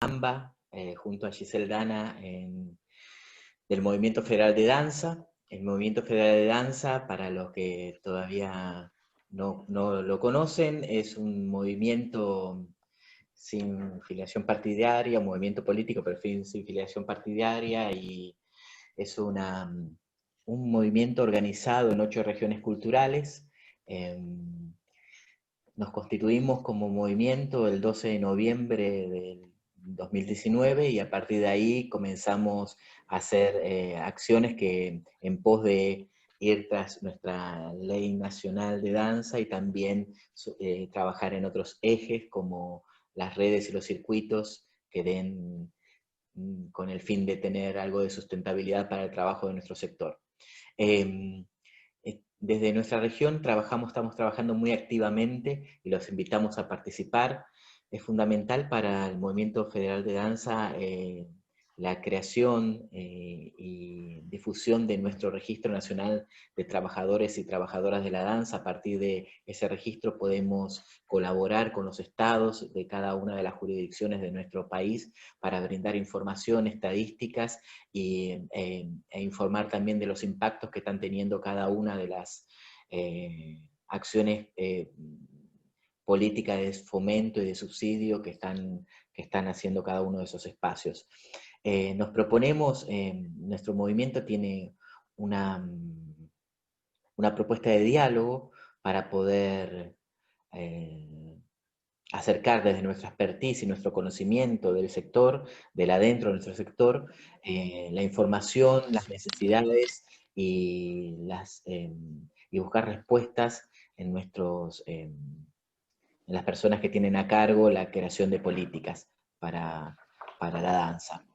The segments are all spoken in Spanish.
AMBA, junto a Giselle Dana, del Movimiento Federal de Danza. El Movimiento Federal de Danza, para los que todavía no lo conocen, es un movimiento sin filiación partidaria, un movimiento político, pero sin filiación partidaria, y es un movimiento organizado en 8 regiones culturales. Nos constituimos como movimiento el 12 de noviembre del 2019 y a partir de ahí comenzamos a hacer acciones que en pos de ir tras nuestra ley nacional de danza y también trabajar en otros ejes como las redes y los circuitos que den con el fin de tener algo de sustentabilidad para el trabajo de nuestro sector. Desde nuestra región estamos trabajando muy activamente y los invitamos a participar. Es fundamental para el Movimiento Federal de Danza la creación y difusión de nuestro Registro Nacional de Trabajadores y Trabajadoras de la Danza. A partir de ese registro podemos colaborar con los estados de cada una de las jurisdicciones de nuestro país para brindar información, estadísticas e informar también de los impactos que están teniendo cada una de las acciones políticas de fomento y de subsidio que están haciendo cada uno de esos espacios. Nos proponemos, nuestro movimiento tiene una propuesta de diálogo para poder acercar desde nuestra expertise y nuestro conocimiento del sector, del adentro de nuestro sector, la información, las necesidades y buscar respuestas en las personas que tienen a cargo la creación de políticas para la danza.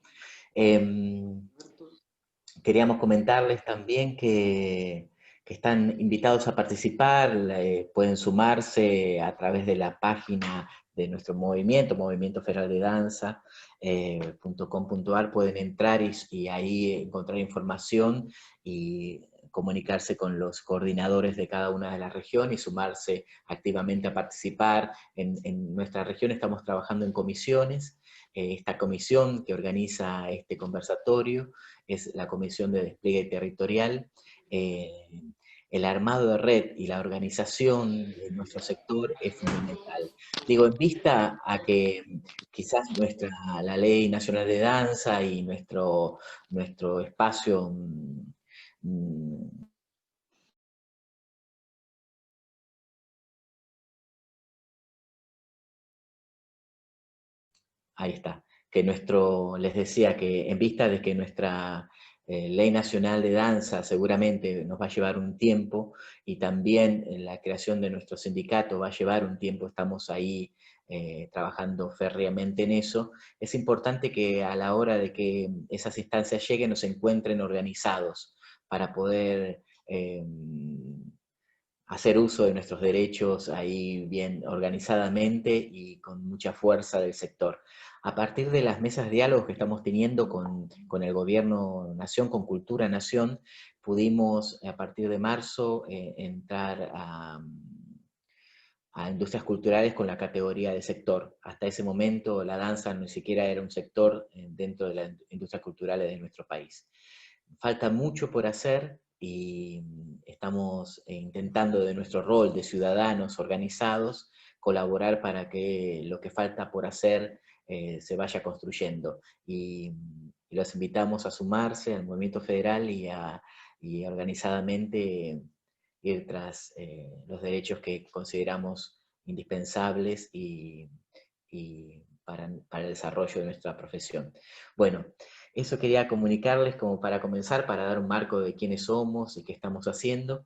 Queríamos comentarles también que están invitados a participar, pueden sumarse a través de la página de nuestro movimiento, Movimiento Federal de Danza, .com.ar, pueden entrar y ahí encontrar información y comunicarse con los coordinadores de cada una de las regiones y sumarse activamente a participar. En nuestra región estamos trabajando en comisiones. Esta comisión que organiza este conversatorio es la Comisión de Despliegue Territorial. El armado de red y la organización de nuestro sector es fundamental. Digo, en vista a que quizás la Ley Nacional de Danza y nuestro espacio ahí está, les decía que en vista de que nuestra Ley Nacional de Danza seguramente nos va a llevar un tiempo y también la creación de nuestro sindicato va a llevar un tiempo, estamos ahí trabajando férreamente en eso, es importante que a la hora de que esas instancias lleguen nos encuentren organizados para poder hacer uso de nuestros derechos ahí bien organizadamente y con mucha fuerza del sector. A partir de las mesas de diálogo que estamos teniendo con el Gobierno Nación, con Cultura Nación, pudimos a partir de marzo entrar a industrias culturales con la categoría de sector. Hasta ese momento la danza ni siquiera era un sector dentro de las industrias culturales de nuestro país. Falta mucho por hacer y estamos intentando de nuestro rol de ciudadanos organizados colaborar para que lo que falta por hacer se vaya construyendo. Y los invitamos a sumarse al movimiento federal y organizadamente ir tras los derechos que consideramos indispensables y para el desarrollo de nuestra profesión. Bueno, eso quería comunicarles como para comenzar, para dar un marco de quiénes somos y qué estamos haciendo.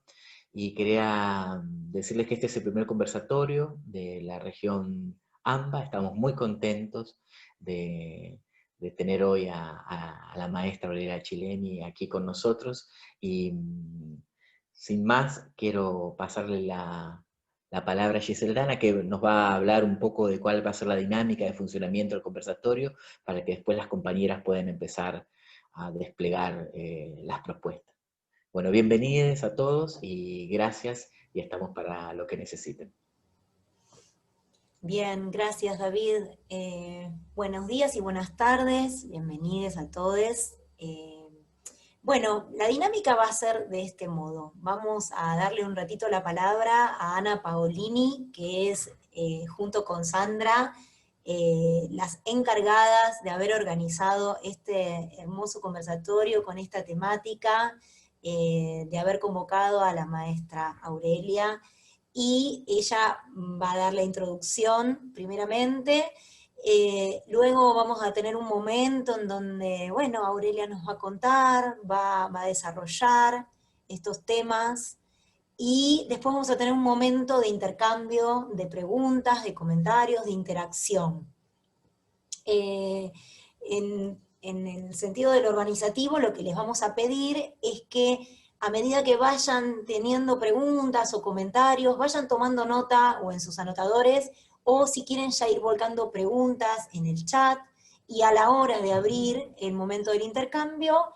Y quería decirles que este es el primer conversatorio de la región AMBA. Estamos muy contentos de tener hoy a la maestra Olera Chileni aquí con nosotros. Y sin más, quiero pasarle la palabra a Giselle Dana, que nos va a hablar un poco de cuál va a ser la dinámica de funcionamiento del conversatorio, para que después las compañeras puedan empezar a desplegar las propuestas. Bueno, bienvenidos a todos y gracias, y estamos para lo que necesiten. Bien, gracias David. Buenos días y buenas tardes, bienvenidos a todos. Bueno, la dinámica va a ser de este modo. Vamos a darle un ratito la palabra a Ana Paolini, que es, junto con Sandra, las encargadas de haber organizado este hermoso conversatorio con esta temática, de haber convocado a la maestra Aurelia, y ella va a dar la introducción primeramente. Luego vamos a tener un momento en donde, bueno, Aurelia nos va a contar, va a desarrollar estos temas, y después vamos a tener un momento de intercambio de preguntas, de comentarios, de interacción. En el sentido del organizativo, lo que les vamos a pedir es que a medida que vayan teniendo preguntas o comentarios, vayan tomando nota o en sus anotadores, o si quieren ya ir volcando preguntas en el chat, y a la hora de abrir el momento del intercambio,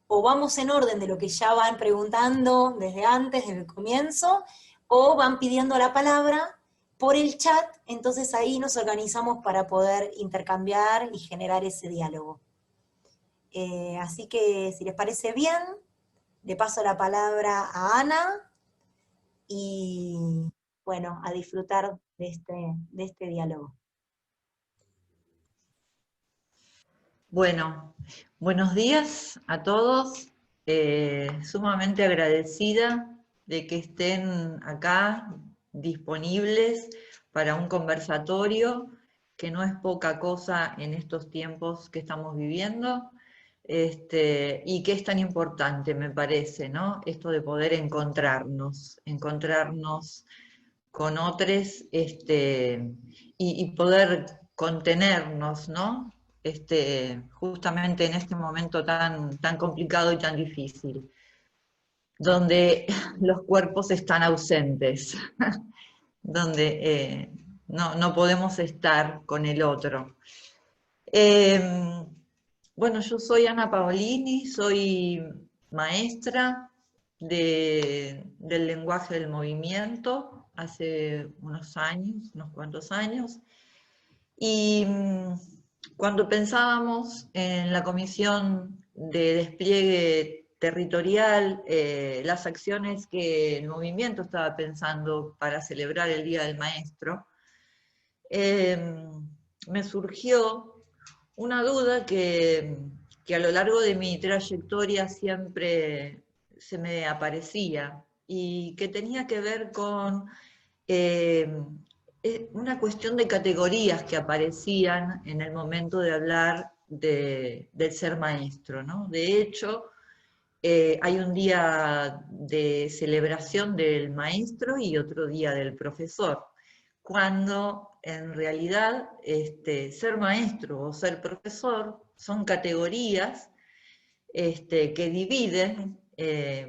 o vamos en orden de lo que ya van preguntando desde antes, desde el comienzo, o van pidiendo la palabra por el chat, entonces ahí nos organizamos para poder intercambiar y generar ese diálogo. Así que si les parece bien, le paso la palabra a Ana y bueno, a disfrutar de este diálogo. Bueno, buenos días a todos. Sumamente agradecida de que estén acá disponibles para un conversatorio, que no es poca cosa en estos tiempos que estamos viviendo, y que es tan importante, me parece, ¿no? Esto de poder encontrarnos con otros, y poder contenernos, ¿no? Justamente en este momento tan complicado y tan difícil, donde los cuerpos están ausentes, donde no podemos estar con el otro. Bueno, yo soy Ana Paolini, soy maestra del lenguaje del movimiento hace unos años, unos cuantos años, y cuando pensábamos en la comisión de despliegue territorial, las acciones que el movimiento estaba pensando para celebrar el Día del Maestro, me surgió una duda que a lo largo de mi trayectoria siempre se me aparecía y que tenía que ver con una cuestión de categorías que aparecían en el momento de hablar del ser maestro, ¿no? De hecho, hay un día de celebración del maestro y otro día del profesor, cuando en realidad ser maestro o ser profesor son categorías que dividen,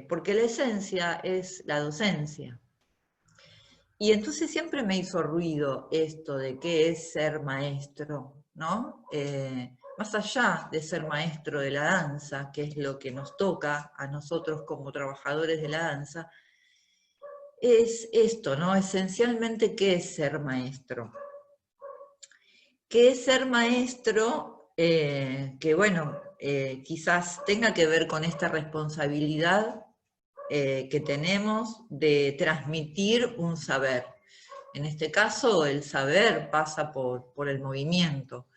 porque la esencia es la docencia. Y entonces siempre me hizo ruido esto de qué es ser maestro, ¿no? Más allá de ser maestro de la danza, que es lo que nos toca a nosotros como trabajadores de la danza, es esto, ¿no? Esencialmente, ¿qué es ser maestro? ¿Qué es ser maestro? Que bueno, quizás tenga que ver con esta responsabilidad que tenemos de transmitir un saber. En este caso, el saber pasa por el movimiento.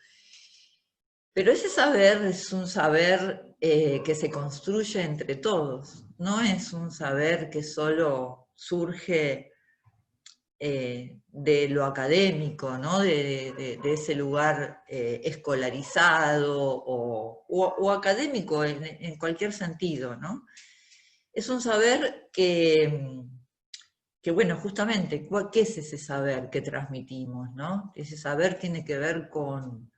Pero ese saber es un saber que se construye entre todos, no es un saber que solo surge de lo académico, ¿no? de ese lugar escolarizado o académico en cualquier sentido, ¿no? Es un saber que bueno, justamente, ¿qué es ese saber que transmitimos, ¿no? Ese saber tiene que ver con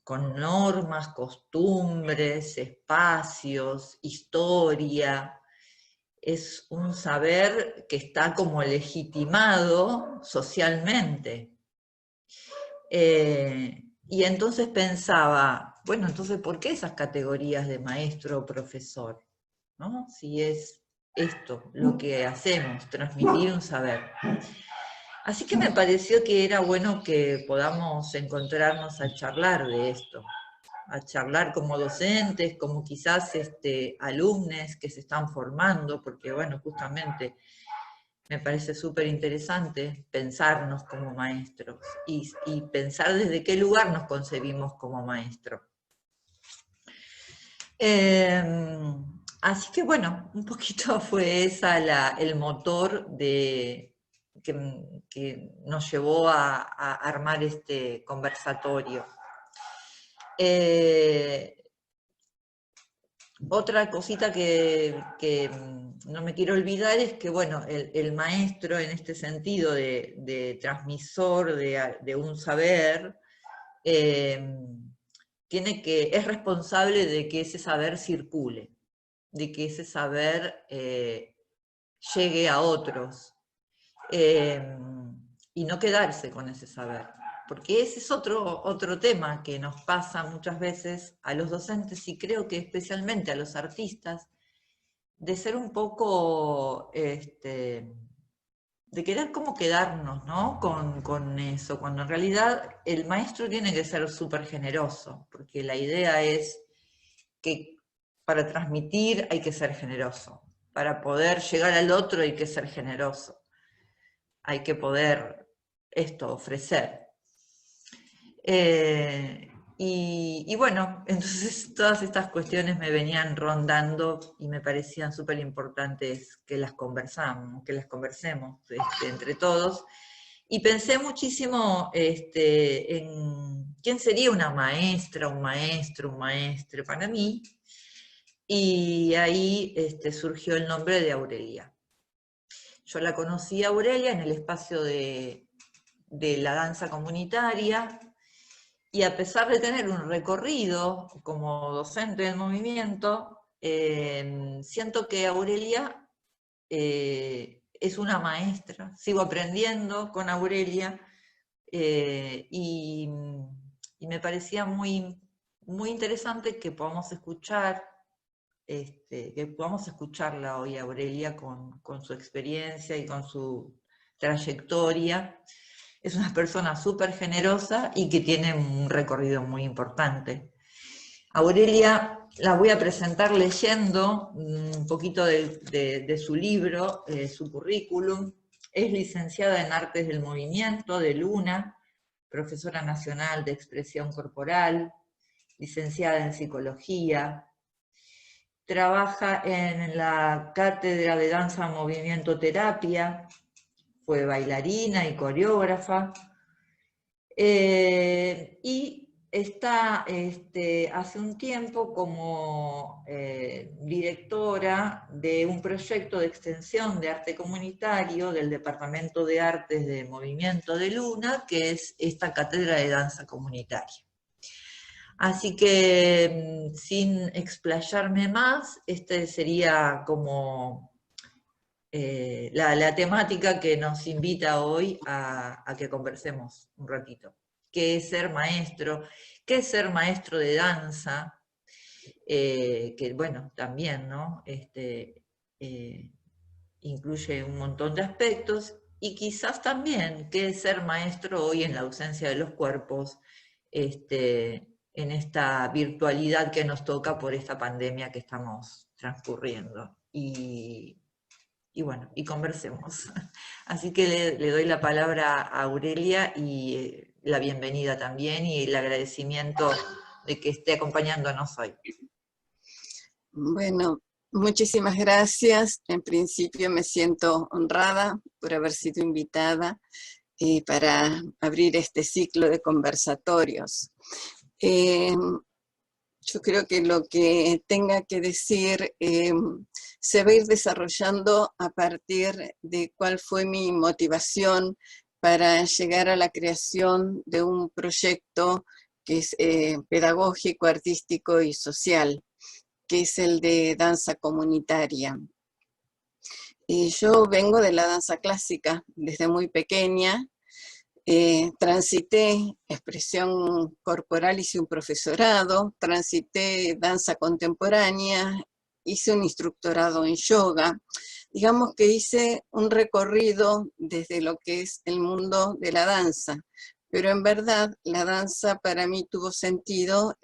normas, costumbres, espacios, historia. Es un saber que está como legitimado socialmente. Y entonces pensaba, bueno, entonces, ¿por qué esas categorías de maestro o profesor? ¿No? Si es esto lo que hacemos, transmitir un saber. Así que me pareció que era bueno que podamos encontrarnos a charlar de esto, a charlar como docentes, como quizás alumnos que se están formando, porque bueno, justamente me parece súper interesante pensarnos como maestros y pensar desde qué lugar nos concebimos como maestros. Así que bueno, un poquito fue esa el motor que nos llevó a armar este conversatorio. Otra cosita que no me quiero olvidar es que, bueno, el maestro en este sentido de transmisor de un saber, es responsable de que ese saber circule, de que ese saber llegue a otros, y no quedarse con ese saber. Porque ese es otro tema que nos pasa muchas veces a los docentes y creo que especialmente a los artistas, de ser un poco, de querer como quedarnos, ¿no? con eso, cuando en realidad el maestro tiene que ser súper generoso, porque la idea es que para transmitir hay que ser generoso, para poder llegar al otro hay que ser generoso, hay que poder ofrecer. Y bueno, entonces todas estas cuestiones me venían rondando y me parecían súper importantes que las conversemos entre todos. Y pensé muchísimo en quién sería una maestra, un maestro para mí, y ahí surgió el nombre de Aurelia. Yo la conocí a Aurelia en el espacio de la danza comunitaria, y a pesar de tener un recorrido como docente del movimiento, siento que Aurelia es una maestra. Sigo aprendiendo con Aurelia, y me parecía muy, muy interesante que podamos escucharla hoy, Aurelia, con su experiencia y con su trayectoria. Es una persona súper generosa y que tiene un recorrido muy importante. Aurelia la voy a presentar leyendo un poquito de su libro, su currículum. Es licenciada en Artes del Movimiento de Luna, profesora nacional de expresión corporal, licenciada en Psicología. Trabaja en la Cátedra de Danza Movimiento Terapia, fue bailarina y coreógrafa, y está hace un tiempo como directora de un proyecto de extensión de arte comunitario del Departamento de Artes de Movimiento de Luna, que es esta cátedra de danza comunitaria. Así que, sin explayarme más, sería como la temática que nos invita hoy a que conversemos un ratito. ¿Qué es ser maestro? ¿Qué es ser maestro de danza? Que bueno, también, ¿no? Incluye un montón de aspectos, y quizás también qué es ser maestro hoy en la ausencia de los cuerpos, en esta virtualidad que nos toca por esta pandemia que estamos transcurriendo. Y bueno, y conversemos. Así que le doy la palabra a Aurelia y la bienvenida también y el agradecimiento de que esté acompañándonos hoy. Bueno, muchísimas gracias. En principio me siento honrada por haber sido invitada para abrir este ciclo de conversatorios. Yo creo que lo que tenga que decir se va a ir desarrollando a partir de cuál fue mi motivación para llegar a la creación de un proyecto que es pedagógico, artístico y social, que es el de danza comunitaria. Yo vengo de la danza clásica desde muy pequeña. Transité expresión corporal, hice un profesorado, transité danza contemporánea, hice un instructorado en yoga. digamos que hice un recorrido desde lo que es el mundo de la danza, pero en verdad la danza para mí tuvo sentido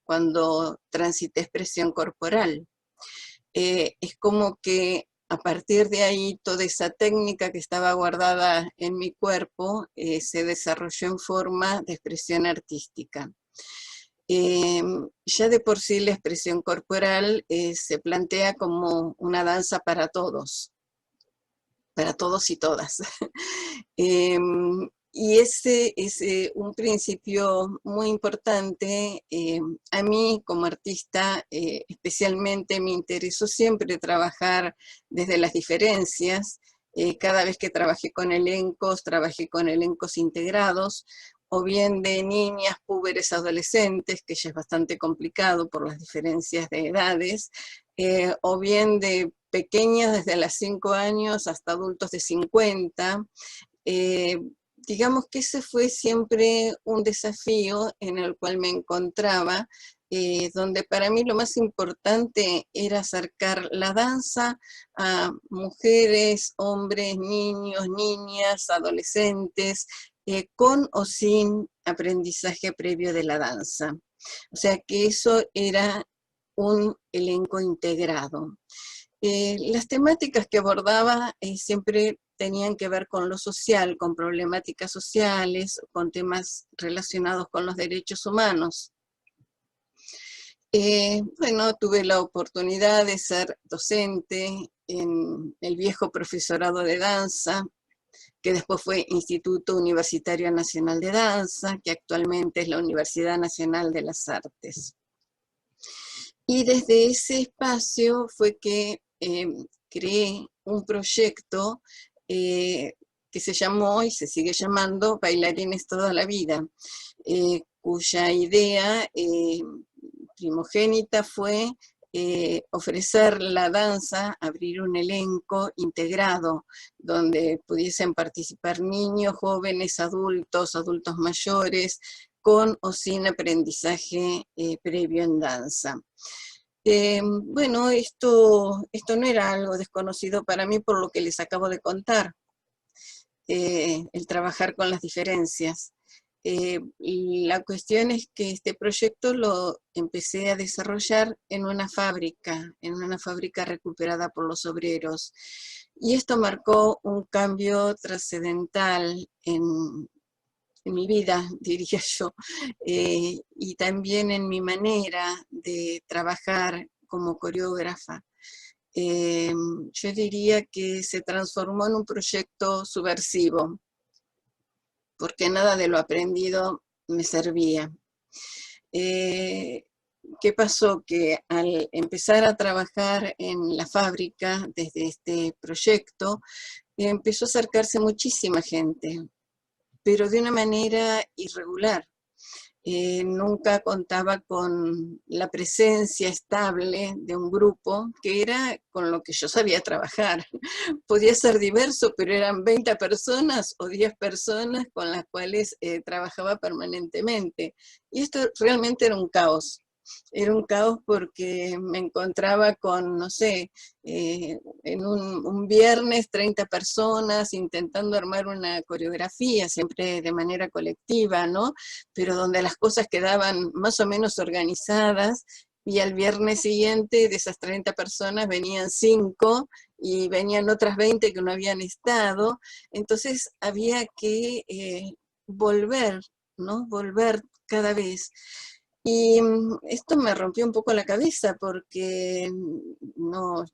cuando transité expresión corporal. Es como que a partir de ahí toda esa técnica que estaba guardada en mi cuerpo se desarrolló en forma de expresión artística. Ya de por sí la expresión corporal se plantea como una danza para todos y todas. Y ese es un principio muy importante. A mí como artista especialmente me interesó siempre trabajar desde las diferencias. Cada vez que trabajé con elencos integrados, o bien de niñas, púberes, adolescentes, que ya es bastante complicado por las diferencias de edades, o bien de pequeñas desde los 5 años hasta adultos de 50. Digamos que ese fue siempre un desafío en el cual me encontraba, donde para mí lo más importante era acercar la danza a mujeres, hombres, niños, niñas, adolescentes, con o sin aprendizaje previo de la danza. O sea que eso era un elenco integrado. Las temáticas que abordaba siempre tenían que ver con lo social, con problemáticas sociales, con temas relacionados con los derechos humanos. Bueno, tuve la oportunidad de ser docente en el viejo profesorado de danza, que después fue Instituto Universitario Nacional de Danza, que actualmente es la Universidad Nacional de las Artes. Y desde ese espacio fue que creé un proyecto que se llamó y se sigue llamando Bailarines Toda la Vida, cuya idea primogénita fue ofrecer la danza, abrir un elenco integrado donde pudiesen participar niños, jóvenes, adultos mayores, con o sin aprendizaje previo en danza. Bueno, esto no era algo desconocido para mí por lo que les acabo de contar, el trabajar con las diferencias. La cuestión es que este proyecto lo empecé a desarrollar en una fábrica recuperada por los obreros. Y esto marcó un cambio trascendental en mi vida, diría yo, y también en mi manera de trabajar como coreógrafa. Yo diría que se transformó en un proyecto subversivo, porque nada de lo aprendido me servía. ¿Qué pasó? Que al empezar a trabajar en la fábrica desde este proyecto, empezó a acercarse muchísima gente, pero de una manera irregular. Nunca contaba con la presencia estable de un grupo que era con lo que yo sabía trabajar. Podía ser diverso, pero eran 20 personas o 10 personas con las cuales trabajaba permanentemente. Y esto realmente era un caos. Era un caos porque me encontraba con, no sé, en un viernes 30 personas intentando armar una coreografía, siempre de manera colectiva, ¿no? Pero donde las cosas quedaban más o menos organizadas, y al viernes siguiente de esas 30 personas venían 5 y venían otras 20 que no habían estado. Entonces había que volver, ¿no? Volver cada vez. Y esto me rompió un poco la cabeza porque no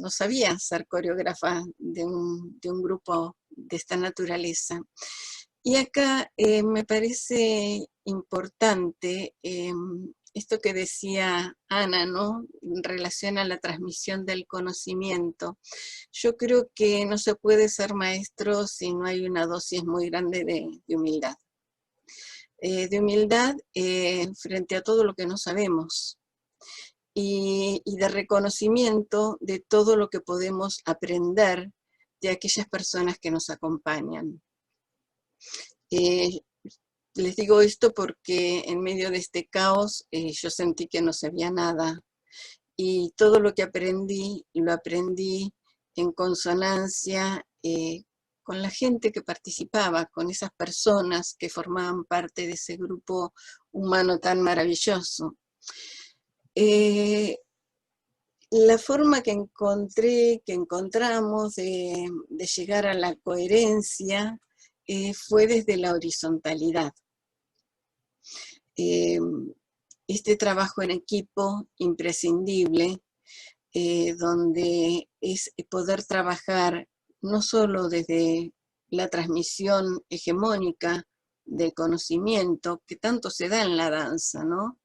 sabía ser coreógrafa de un grupo de esta naturaleza. Y acá me parece importante esto que decía Ana, ¿no? En relación a la transmisión del conocimiento. Yo creo que no se puede ser maestro si no hay una dosis muy grande de humildad. De humildad frente a todo lo que no sabemos y de reconocimiento de todo lo que podemos aprender de aquellas personas que nos acompañan. Les digo esto porque en medio de este caos yo sentí que no sabía nada, y todo lo que aprendí, lo aprendí en consonancia con la gente que participaba, con esas personas que formaban parte de ese grupo humano tan maravilloso. La forma que encontramos de llegar a la coherencia fue desde la horizontalidad. Este trabajo en equipo imprescindible, donde es poder trabajar no solo desde la transmisión hegemónica del conocimiento, que tanto se da en la danza, ¿no?,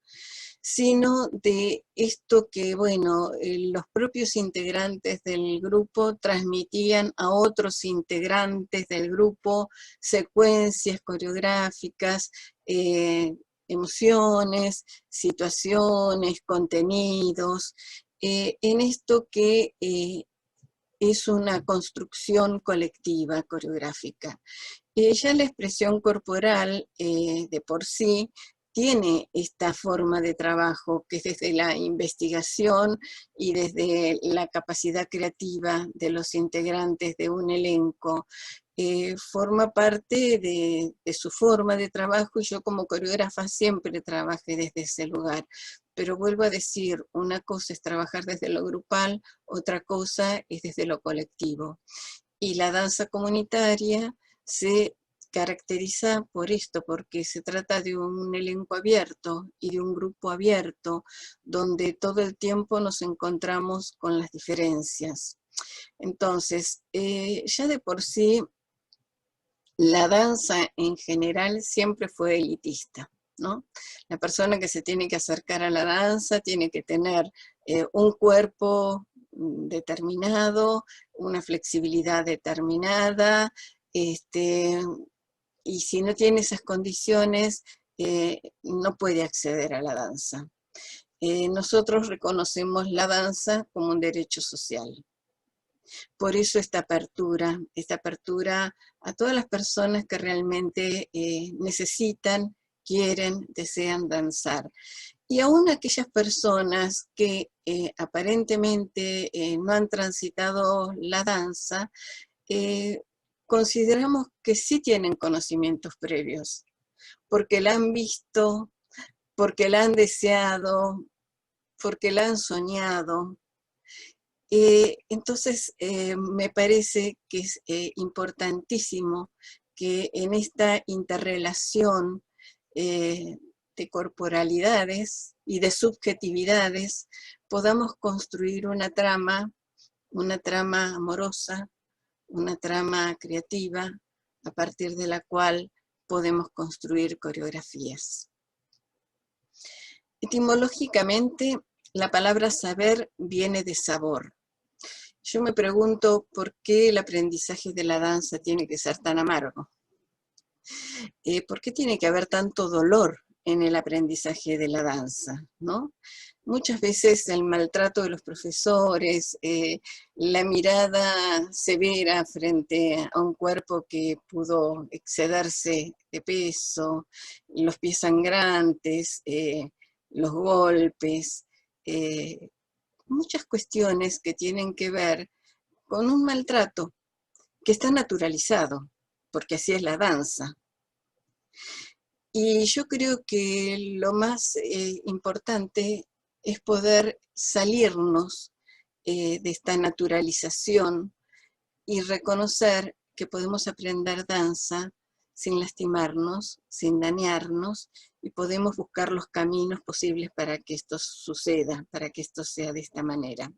sino de esto que, bueno, los propios integrantes del grupo transmitían a otros integrantes del grupo secuencias coreográficas, emociones, situaciones, contenidos, en esto que es una construcción colectiva coreográfica. Ya la expresión corporal de por sí tiene esta forma de trabajo que es desde la investigación y desde la capacidad creativa de los integrantes de un elenco. Forma parte de su forma de trabajo, y yo como coreógrafa siempre trabajé desde ese lugar. Pero vuelvo a decir, una cosa es trabajar desde lo grupal, otra cosa es desde lo colectivo. Y la danza comunitaria se caracteriza por esto, porque se trata de un elenco abierto y de un grupo abierto, donde todo el tiempo nos encontramos con las diferencias. Entonces, ya de por sí, la danza en general siempre fue elitista, ¿no? La persona que se tiene que acercar a la danza tiene que tener un cuerpo determinado, una flexibilidad determinada, y si no tiene esas condiciones, no puede acceder a la danza. Nosotros reconocemos la danza como un derecho social. Por eso esta apertura a todas las personas que realmente necesitan, quieren, desean danzar. Y aún aquellas personas que aparentemente no han transitado la danza, consideramos que sí tienen conocimientos previos, porque la han visto, porque la han deseado, porque la han soñado. Entonces, me parece que es importantísimo que en esta interrelación de corporalidades y de subjetividades podamos construir una trama amorosa, una trama creativa, a partir de la cual podemos construir coreografías. Etimológicamente, la palabra saber viene de sabor. Yo me pregunto por qué el aprendizaje de la danza tiene que ser tan amargo. ¿Por qué tiene que haber tanto dolor en el aprendizaje de la danza, ¿no? Muchas veces el maltrato de los profesores, la mirada severa frente a un cuerpo que pudo excederse de peso, los pies sangrantes, los golpes, muchas cuestiones que tienen que ver con un maltrato que está naturalizado, porque así es la danza. Y yo creo que lo más importante es poder salirnos de esta naturalización y reconocer que podemos aprender danza sin lastimarnos, sin dañarnos, y podemos buscar los caminos posibles para que esto suceda, para que esto sea de esta manera.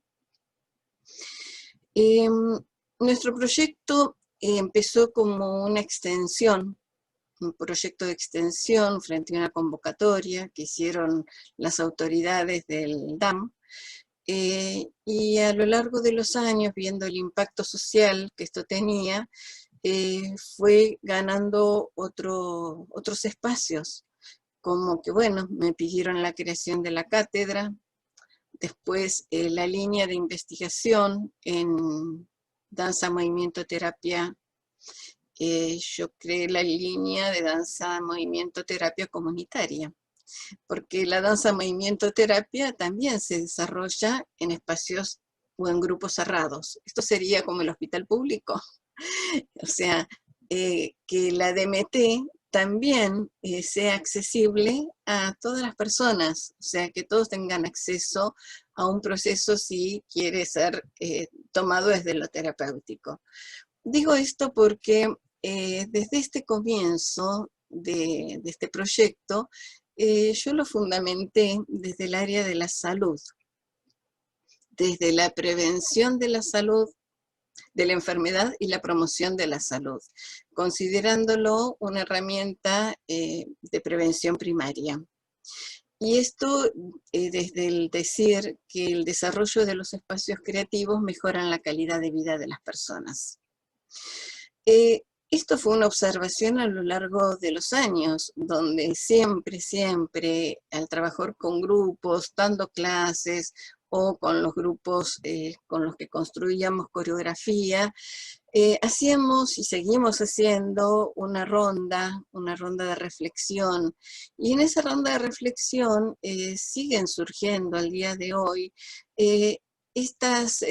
Nuestro proyecto empezó como una extensión, un proyecto de extensión frente a una convocatoria que hicieron las autoridades del DAM, y a lo largo de los años, viendo el impacto social que esto tenía, fue ganando otros espacios, como que, bueno, me pidieron la creación de la cátedra, después la línea de investigación en danza, movimiento, terapia. Yo creé la línea de danza, movimiento, terapia comunitaria, porque la danza, movimiento, terapia también se desarrolla en espacios o en grupos cerrados. Esto sería como el hospital público. O sea, que la DMT también sea accesible a todas las personas, o sea, que todos tengan acceso a un proceso si quiere ser tomado desde lo terapéutico. Digo esto porque desde este comienzo de este proyecto, yo lo fundamenté desde el área de la salud, desde la prevención de la salud, de la enfermedad y la promoción de la salud, considerándolo una herramienta de prevención primaria. Y esto desde el decir que el desarrollo de los espacios creativos mejoran la calidad de vida de las personas. Esto fue una observación a lo largo de los años, donde siempre, al trabajar con grupos, dando clases, o con los grupos con los que construíamos coreografía, hacíamos y seguimos haciendo una ronda de reflexión. Y en esa ronda de reflexión siguen surgiendo al día de hoy estas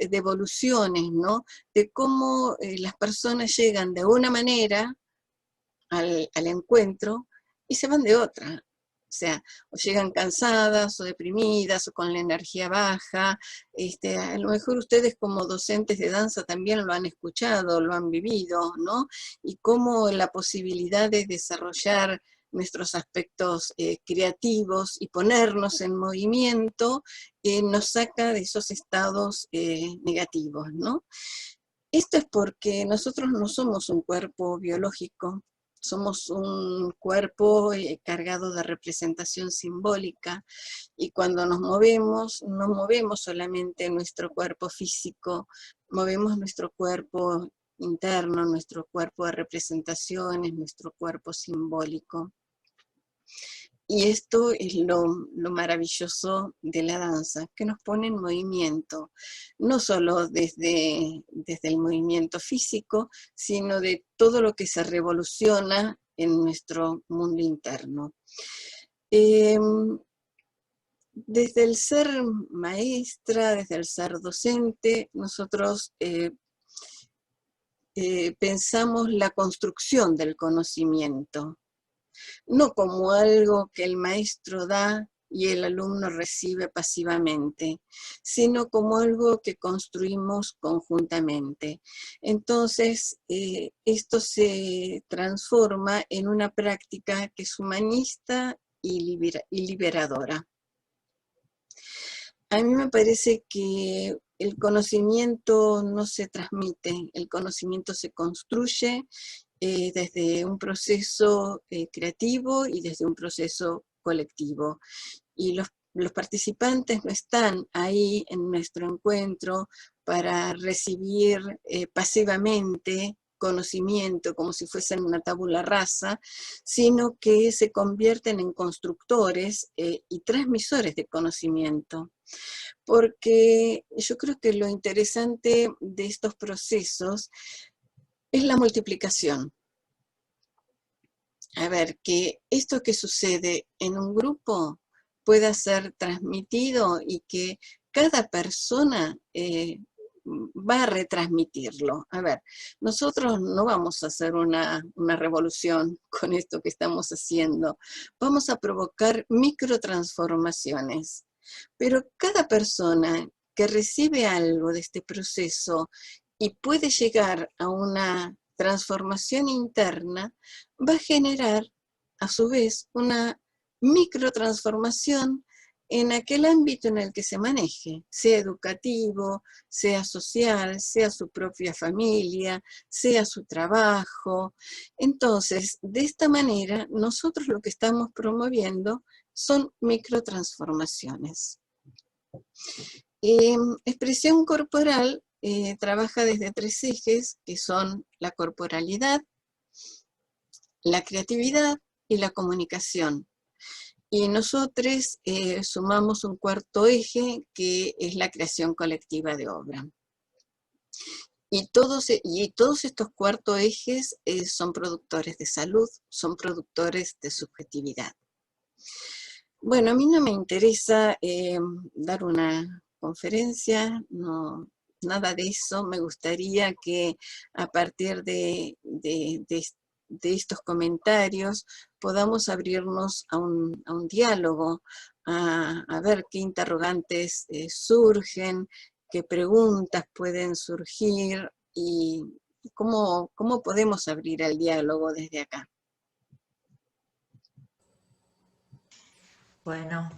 devoluciones, ¿no? De cómo las personas llegan de una manera al encuentro y se van de otra. O sea, o llegan cansadas o deprimidas o con la energía baja. A lo mejor ustedes como docentes de danza también lo han escuchado, lo han vivido, ¿no? Y cómo la posibilidad de desarrollar nuestros aspectos creativos y ponernos en movimiento nos saca de esos estados negativos, ¿no? Esto es porque nosotros no somos un cuerpo biológico, somos un cuerpo cargado de representación simbólica, y cuando nos movemos, no movemos solamente nuestro cuerpo físico, movemos nuestro cuerpo interno, nuestro cuerpo de representaciones, nuestro cuerpo simbólico. Y esto es lo maravilloso de la danza, que nos pone en movimiento, no solo desde el movimiento físico, sino de todo lo que se revoluciona en nuestro mundo interno. Desde el ser maestra, desde el ser docente, nosotros pensamos la construcción del conocimiento, no como algo que el maestro da y el alumno recibe pasivamente, sino como algo que construimos conjuntamente. Entonces, esto se transforma en una práctica que es humanista y liberadora. A mí me parece que el conocimiento no se transmite, el conocimiento se construye desde un proceso creativo y desde un proceso colectivo. Y los participantes no están ahí en nuestro encuentro para recibir pasivamente conocimiento como si fuesen una tabula rasa, sino que se convierten en constructores y transmisores de conocimiento. Porque yo creo que lo interesante de estos procesos es la multiplicación. A ver, que esto que sucede en un grupo pueda ser transmitido y que cada persona va a retransmitirlo. A ver, nosotros no vamos a hacer una revolución con esto que estamos haciendo. Vamos a provocar microtransformaciones. Pero cada persona que recibe algo de este proceso y puede llegar a una transformación interna, va a generar a su vez una microtransformación en aquel ámbito en el que se maneje, sea educativo, sea social, sea su propia familia, sea su trabajo. Entonces, de esta manera, nosotros lo que estamos promoviendo son microtransformaciones. Expresión corporal trabaja desde 3 ejes, que son la corporalidad, la creatividad y la comunicación. Y nosotros sumamos un 4º eje, que es la creación colectiva de obra. Y todos estos 4 ejes son productores de salud, son productores de subjetividad. Bueno, a mí no me interesa dar una conferencia, no, nada de eso. Me gustaría que a partir de estos comentarios podamos abrirnos a un diálogo, a ver qué interrogantes surgen, qué preguntas pueden surgir y cómo podemos abrir el diálogo desde acá. Bueno,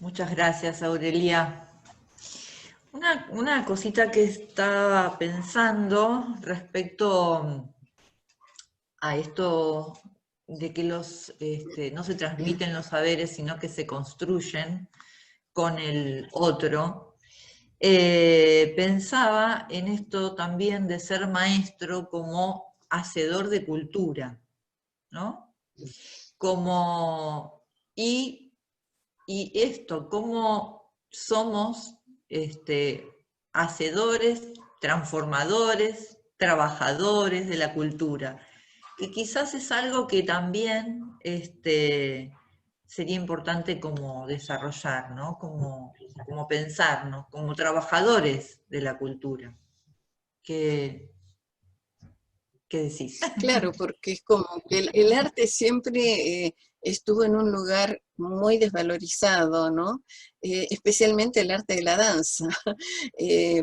muchas gracias, Aurelia. Una cosita que estaba pensando respecto a esto de que no se transmiten los saberes, sino que se construyen con el otro. Pensaba en esto también de ser maestro como hacedor de cultura, ¿no? Y esto, cómo somos hacedores, transformadores, trabajadores de la cultura, que quizás es algo que también sería importante como desarrollar, ¿no? Como pensarnos, como trabajadores de la cultura. ¿Qué decís? Claro, porque es como que el arte siempre estuvo en un lugar muy desvalorizado, ¿no? Especialmente el arte de la danza. Eh,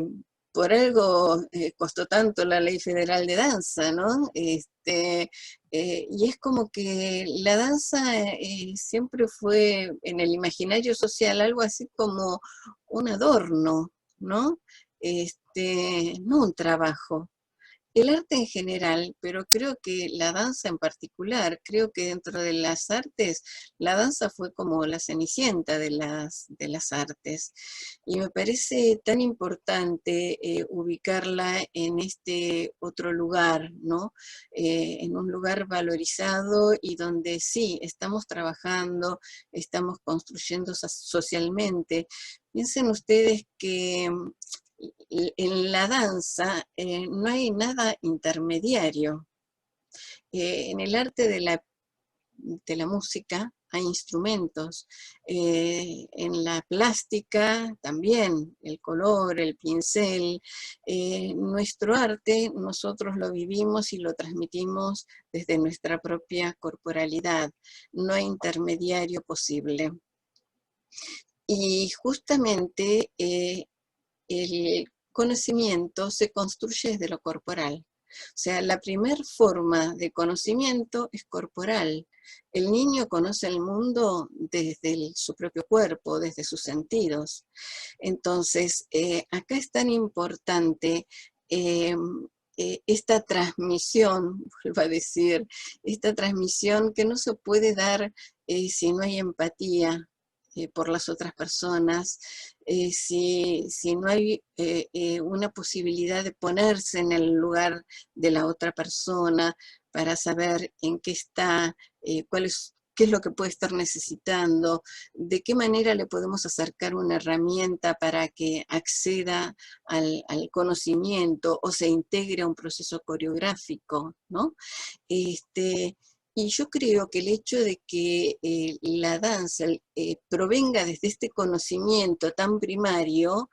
por algo costó tanto la Ley Federal de Danza, ¿no? Y es como que la danza siempre fue en el imaginario social algo así como un adorno, ¿no? No un trabajo. El arte en general, pero creo que la danza en particular, creo que dentro de las artes, la danza fue como la cenicienta de las artes. Y me parece tan importante ubicarla en este otro lugar, ¿no? En un lugar valorizado y donde sí, estamos trabajando, estamos construyendo socialmente. Piensen ustedes que en la danza no hay nada intermediario. En el arte de la música hay instrumentos. En la plástica también, el color, el pincel. Nuestro arte nosotros lo vivimos y lo transmitimos desde nuestra propia corporalidad. No hay intermediario posible. Y justamente el conocimiento se construye desde lo corporal. O sea, la primera forma de conocimiento es corporal. El niño conoce el mundo desde su propio cuerpo, desde sus sentidos. Entonces, acá es tan importante esta transmisión, vuelvo a decir, esta transmisión que no se puede dar si no hay empatía por las otras personas, si no hay una posibilidad de ponerse en el lugar de la otra persona para saber en qué está, qué es lo que puede estar necesitando, de qué manera le podemos acercar una herramienta para que acceda al conocimiento o se integre a un proceso coreográfico, ¿no? Y yo creo que el hecho de que la danza provenga desde este conocimiento tan primario,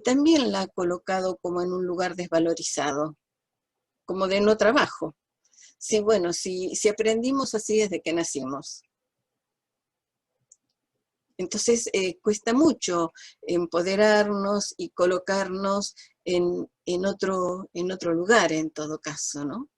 también la ha colocado como en un lugar desvalorizado, como de no trabajo. Sí, bueno, si aprendimos así desde que nacimos. Entonces cuesta mucho empoderarnos y colocarnos en otro lugar en todo caso, ¿no?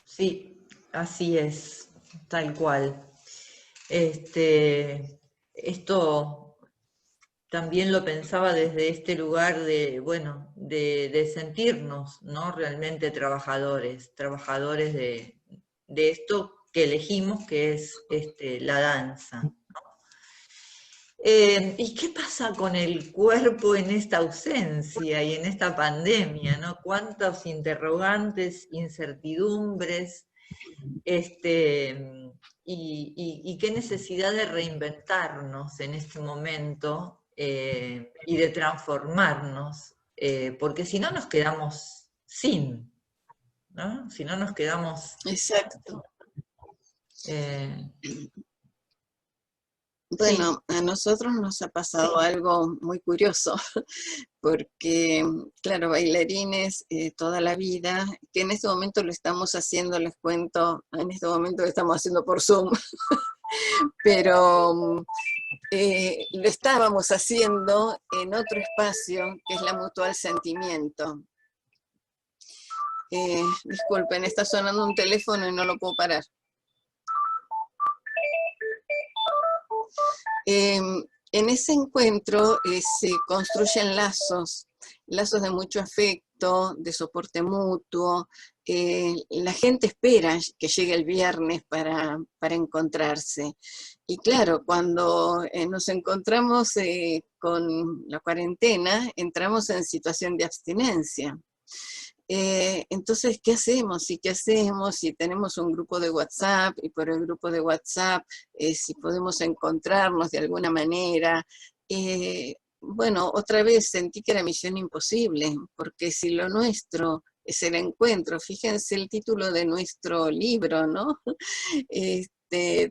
Sí, así es, tal cual. Esto también lo pensaba desde este lugar de, bueno, de sentirnos, ¿no? Realmente trabajadores de esto que elegimos, que es la danza, ¿no? ¿Y qué pasa con el cuerpo en esta ausencia y en esta pandemia, ¿no? Cuántos interrogantes, incertidumbres, y qué necesidad de reinventarnos en este momento y de transformarnos, porque si no nos quedamos sin. ¿no? Si no nos quedamos... Exacto. Sí. Bueno, a nosotros nos ha pasado algo muy curioso, porque, claro, bailarines toda la vida, que en este momento lo estamos haciendo, les cuento, en este momento lo estamos haciendo por Zoom, pero lo estábamos haciendo en otro espacio, que es la Mutual Sentimiento. Disculpen, está sonando un teléfono y no lo puedo parar. En ese encuentro se construyen lazos de mucho afecto, de soporte mutuo. La gente espera que llegue el viernes para encontrarse. Y claro, cuando nos encontramos con la cuarentena, entramos en situación de abstinencia. Entonces, ¿qué hacemos? ¿Y qué hacemos? Si tenemos un grupo de WhatsApp y por el grupo de WhatsApp, si podemos encontrarnos de alguna manera. Bueno, otra vez sentí que era misión imposible, porque si lo nuestro es el encuentro, fíjense el título de nuestro libro, ¿no?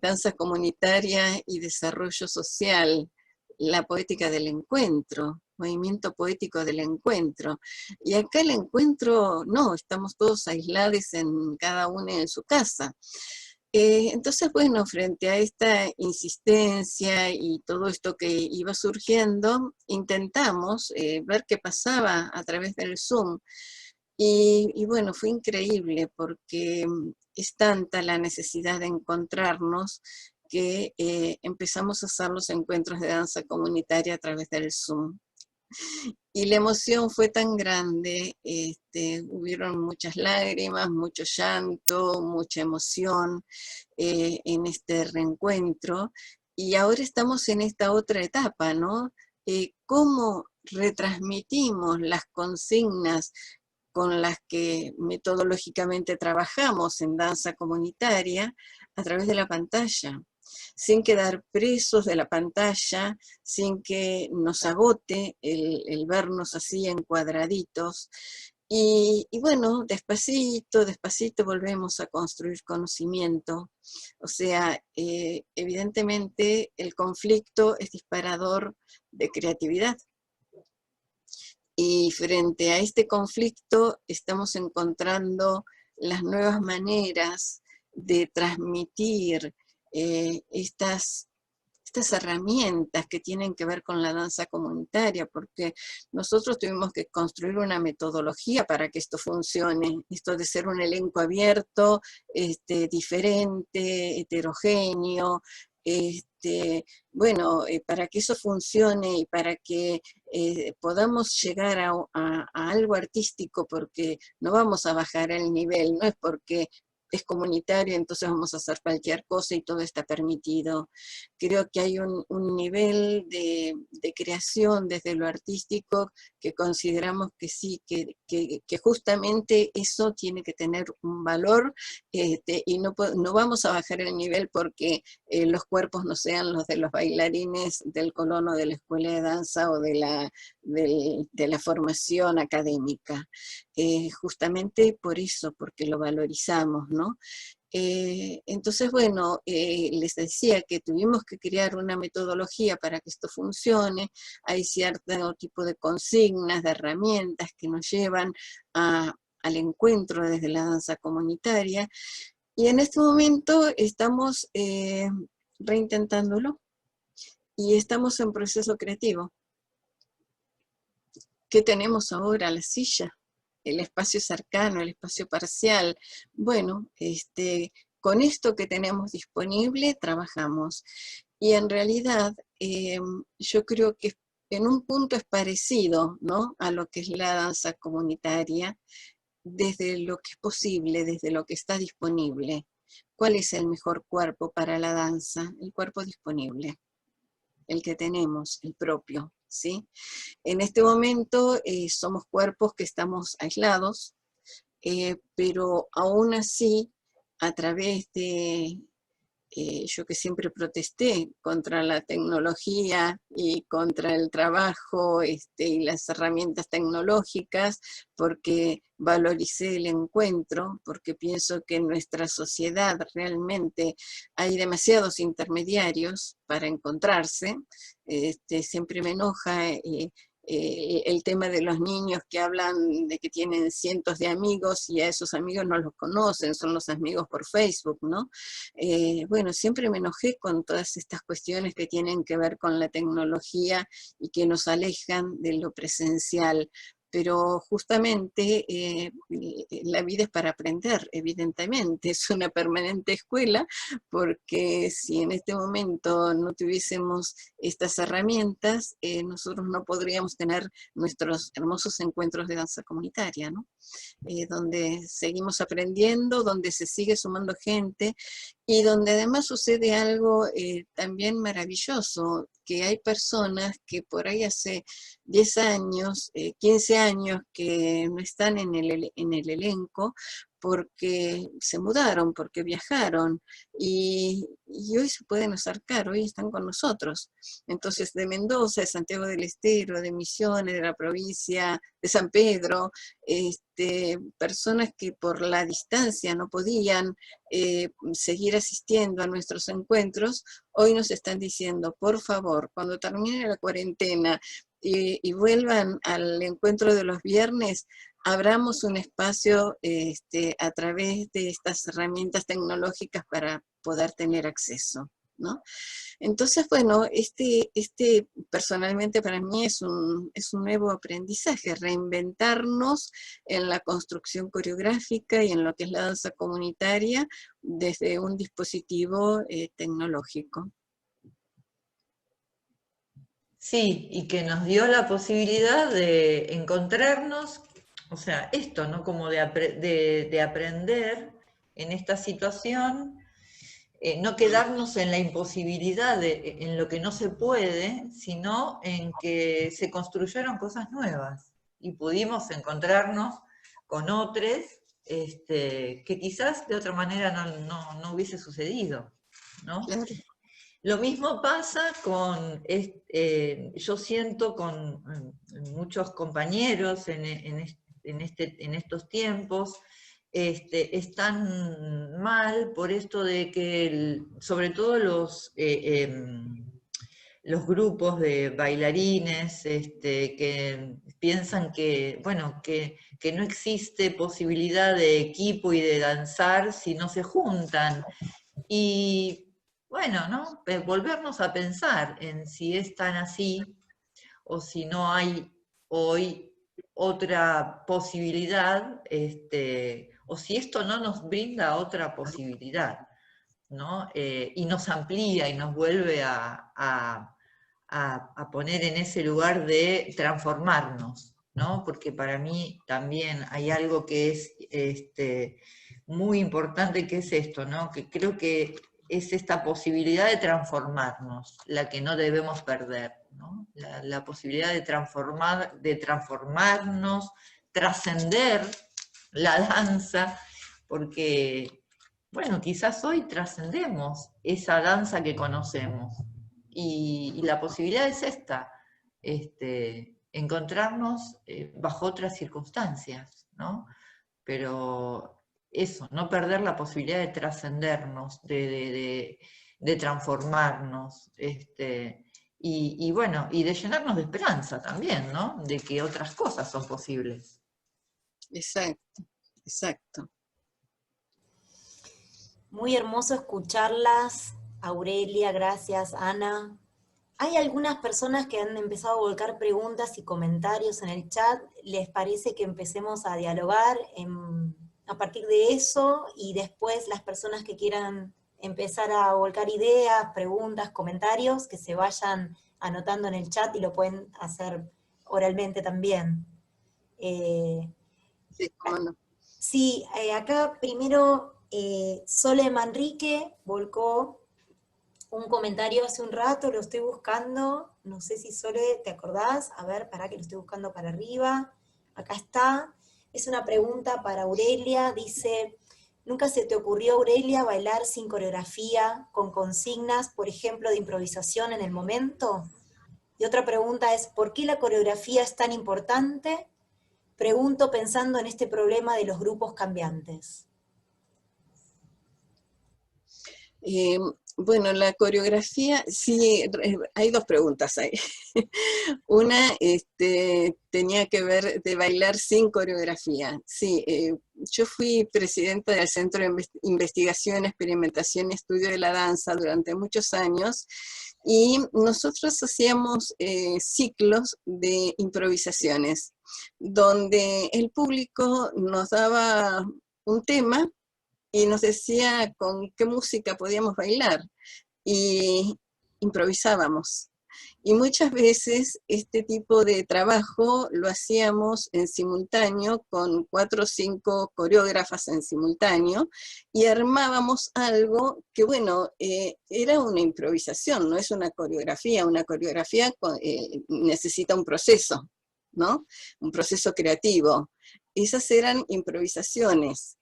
Danza comunitaria y desarrollo social, la poética del encuentro, movimiento poético del encuentro. Y acá el encuentro, no, estamos todos aislados en cada uno en su casa. Entonces, bueno, frente a esta insistencia y todo esto que iba surgiendo, intentamos ver qué pasaba a través del Zoom. Y bueno, fue increíble porque es tanta la necesidad de encontrarnos que empezamos a hacer los encuentros de danza comunitaria a través del Zoom. Y la emoción fue tan grande, hubieron muchas lágrimas, mucho llanto, mucha emoción en este reencuentro. Y ahora estamos en esta otra etapa, ¿no? ¿Cómo retransmitimos las consignas con las que metodológicamente trabajamos en danza comunitaria a través de la pantalla, sin quedar presos de la pantalla, sin que nos agote el vernos así en cuadraditos? Y bueno, despacito, despacito volvemos a construir conocimiento. O sea, evidentemente el conflicto es disparador de creatividad. Y frente a este conflicto estamos encontrando las nuevas maneras de transmitir estas herramientas que tienen que ver con la danza comunitaria, porque nosotros tuvimos que construir una metodología para que esto funcione, esto de ser un elenco abierto, diferente, heterogéneo. Bueno, para que eso funcione y para que podamos llegar a algo artístico, porque no vamos a bajar el nivel, no es porque es comunitario, entonces vamos a hacer cualquier cosa y todo está permitido. Creo que hay un nivel de creación desde lo artístico que consideramos que sí, que justamente eso tiene que tener un valor, y no vamos a bajar el nivel porque los cuerpos no sean los de los bailarines del colono de la escuela de danza o de la formación académica. Justamente por eso, porque lo valorizamos, ¿no? Entonces, bueno, les decía que tuvimos que crear una metodología para que esto funcione. Hay cierto tipo de consignas, de herramientas que nos llevan al encuentro desde la danza comunitaria. Y en este momento estamos reintentándolo y estamos en proceso creativo. ¿Qué tenemos ahora? La silla, el espacio cercano, el espacio parcial. Bueno, con esto que tenemos disponible trabajamos. Y en realidad yo creo que en un punto es parecido, ¿no?, a lo que es la danza comunitaria, desde lo que es posible, desde lo que está disponible. ¿Cuál es el mejor cuerpo para la danza? El cuerpo disponible, el que tenemos, el propio, ¿sí? En este momento somos cuerpos que estamos aislados, pero aún así, a través de yo que siempre protesté contra la tecnología y contra el trabajo y las herramientas tecnológicas, porque valoricé el encuentro, porque pienso que en nuestra sociedad realmente hay demasiados intermediarios para encontrarse. Siempre me enoja el tema de los niños que hablan de que tienen cientos de amigos y a esos amigos no los conocen, son los amigos por Facebook, ¿no? Bueno, siempre me enojé con todas estas cuestiones que tienen que ver con la tecnología y que nos alejan de lo presencial. Pero justamente la vida es para aprender, evidentemente, es una permanente escuela, porque si en este momento no tuviésemos estas herramientas, nosotros no podríamos tener nuestros hermosos encuentros de danza comunitaria, ¿no? Donde seguimos aprendiendo, donde se sigue sumando gente y donde además sucede algo también maravilloso, que hay personas que por ahí hace 10 años, 15 años que no están en el elenco porque se mudaron, porque viajaron y hoy se pueden acercar, hoy están con nosotros. Entonces de Mendoza, de Santiago del Estero, de Misiones, de la provincia de San Pedro, personas que por la distancia no podían seguir asistiendo a nuestros encuentros, hoy nos están diciendo, por favor, cuando termine la cuarentena y vuelvan al encuentro de los viernes, abramos un espacio a través de estas herramientas tecnológicas para poder tener acceso, ¿no? Entonces, bueno, personalmente para mí es un nuevo aprendizaje, reinventarnos en la construcción coreográfica y en lo que es la danza comunitaria desde un dispositivo tecnológico. Sí, y que nos dio la posibilidad de encontrarnos, o sea, esto, ¿no? Como de aprender en esta situación, no quedarnos en la imposibilidad, en lo que no se puede, sino en que se construyeron cosas nuevas y pudimos encontrarnos con otros que quizás de otra manera no hubiese sucedido, ¿no? Claro. Lo mismo pasa con, yo siento con muchos compañeros en estos tiempos, están mal por esto de que, sobre todo los grupos de bailarines que piensan que, bueno, que no existe posibilidad de equipo y de danzar si no se juntan. Y bueno, ¿no? Volvernos a pensar en si es tan así o si no hay hoy otra posibilidad, o si esto no nos brinda otra posibilidad, ¿no? Y nos amplía y nos vuelve a poner en ese lugar de transformarnos, ¿no? Porque para mí también hay algo que es muy importante, que es esto, ¿no? Que creo que es esta posibilidad de transformarnos, la que no debemos perder, ¿no? La posibilidad de transformarnos, trascender la danza, porque, bueno, quizás hoy trascendemos esa danza que conocemos, y la posibilidad es esta, encontrarnos bajo otras circunstancias, ¿no? Pero eso, no perder la posibilidad de trascendernos, de transformarnos, y bueno, y de llenarnos de esperanza también, ¿no? De que otras cosas son posibles. Exacto, exacto. Muy hermoso escucharlas, Aurelia, gracias, Ana. Hay algunas personas que han empezado a volcar preguntas y comentarios en el chat. ¿Les parece que empecemos a dialogar a partir de eso? Y después las personas que quieran empezar a volcar ideas, preguntas, comentarios, que se vayan anotando en el chat y lo pueden hacer oralmente también. Sí, cómo no. Sí, acá primero Sole Manrique volcó un comentario hace un rato, lo estoy buscando, no sé si Sole te acordás, a ver, para que lo estoy buscando para arriba, acá está, es una pregunta para Aurelia, dice, ¿Nunca se te ocurrió, Aurelia, bailar sin coreografía, con consignas, por ejemplo, de improvisación en el momento? Y otra pregunta es, ¿por qué la coreografía es tan importante? Pregunto pensando en este problema de los grupos cambiantes. Bueno, la coreografía, sí, hay dos preguntas ahí. Una tenía que ver de bailar sin coreografía. Sí, yo fui presidenta del Centro de Investigación, Experimentación y Estudio de la Danza durante muchos años, y nosotros hacíamos ciclos de improvisaciones, donde el público nos daba un tema y nos decía con qué música podíamos bailar, y improvisábamos. Y muchas veces este tipo de trabajo lo hacíamos en simultáneo con 4 o 5 coreógrafas en simultáneo, y armábamos algo que, bueno, era una improvisación, no es una coreografía. Una coreografía necesita un proceso, ¿no? Un proceso creativo. Esas eran improvisaciones.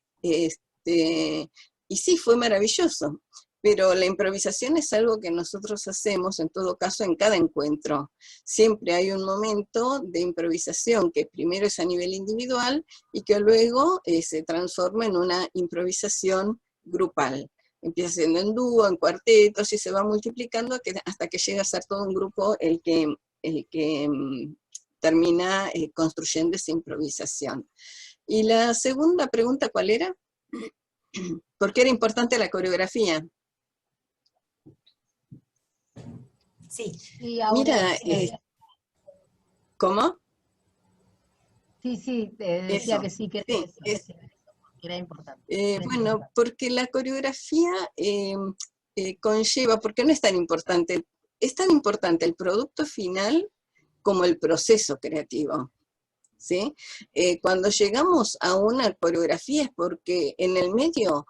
Y sí, fue maravilloso. Pero la improvisación es algo que nosotros hacemos, en todo caso, en cada encuentro. Siempre hay un momento de improvisación que primero es a nivel individual y que luego se transforma en una improvisación grupal. Empieza siendo en dúo, en cuartetos, y se va multiplicando hasta que llega a ser todo un grupo el que termina construyendo esa improvisación. Y la segunda pregunta, ¿cuál era? ¿Por qué era importante la coreografía? Sí. Mira, ¿cómo? Sí, te decía Eso, que sí, que sí, era importante. bueno, porque la coreografía conlleva, porque no es tan importante el producto final como el proceso creativo, ¿sí? Cuando llegamos a una coreografía es porque en el medio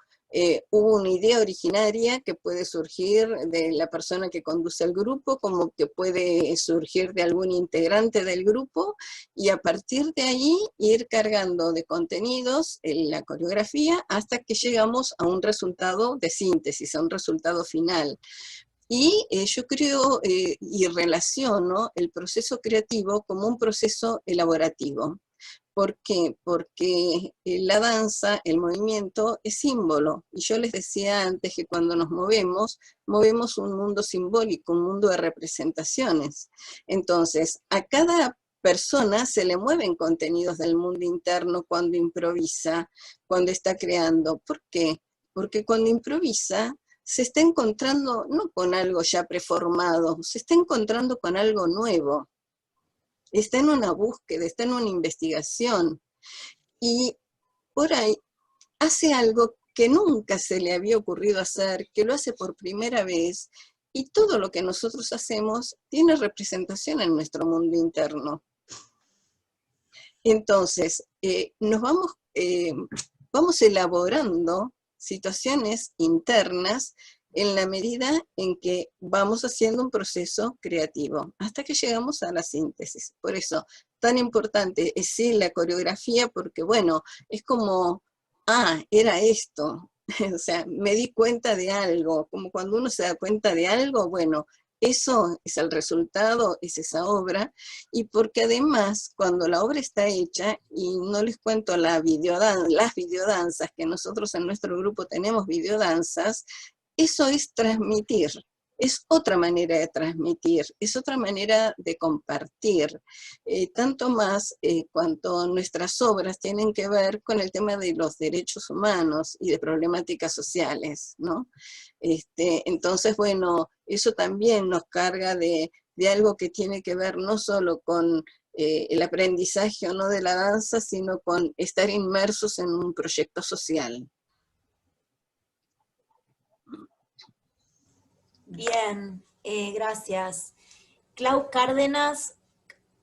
hubo una idea originaria que puede surgir de la persona que conduce el grupo, como que puede surgir de algún integrante del grupo, y a partir de ahí ir cargando de contenidos en la coreografía hasta que llegamos a un resultado de síntesis, a un resultado final. Y yo creo y relaciono el proceso creativo como un proceso elaborativo. ¿Por qué? Porque la danza, el movimiento, es símbolo. Y yo les decía antes que cuando nos movemos un mundo simbólico, un mundo de representaciones. Entonces, a cada persona se le mueven contenidos del mundo interno cuando improvisa, cuando está creando. ¿Por qué? Porque cuando improvisa se está encontrando no con algo ya preformado, se está encontrando con algo nuevo. Está en una búsqueda, está en una investigación, y por ahí hace algo que nunca se le había ocurrido hacer, que lo hace por primera vez, y todo lo que nosotros hacemos tiene representación en nuestro mundo interno. Entonces, nos vamos elaborando situaciones internas en la medida en que vamos haciendo un proceso creativo, hasta que llegamos a la síntesis. Por eso, tan importante es sí la coreografía, porque bueno, es como, era esto, o sea, me di cuenta de algo, como cuando uno se da cuenta de algo, bueno, eso es el resultado, es esa obra, y porque además, cuando la obra está hecha, y no les cuento las videodanzas, que nosotros en nuestro grupo tenemos videodanzas, eso es transmitir, es otra manera de transmitir, es otra manera de compartir, tanto más cuanto nuestras obras tienen que ver con el tema de los derechos humanos y de problemáticas sociales, ¿no? Entonces, bueno, eso también nos carga de algo que tiene que ver no solo con el aprendizaje o no de la danza, sino con estar inmersos en un proyecto social. Bien, gracias. Clau Cárdenas,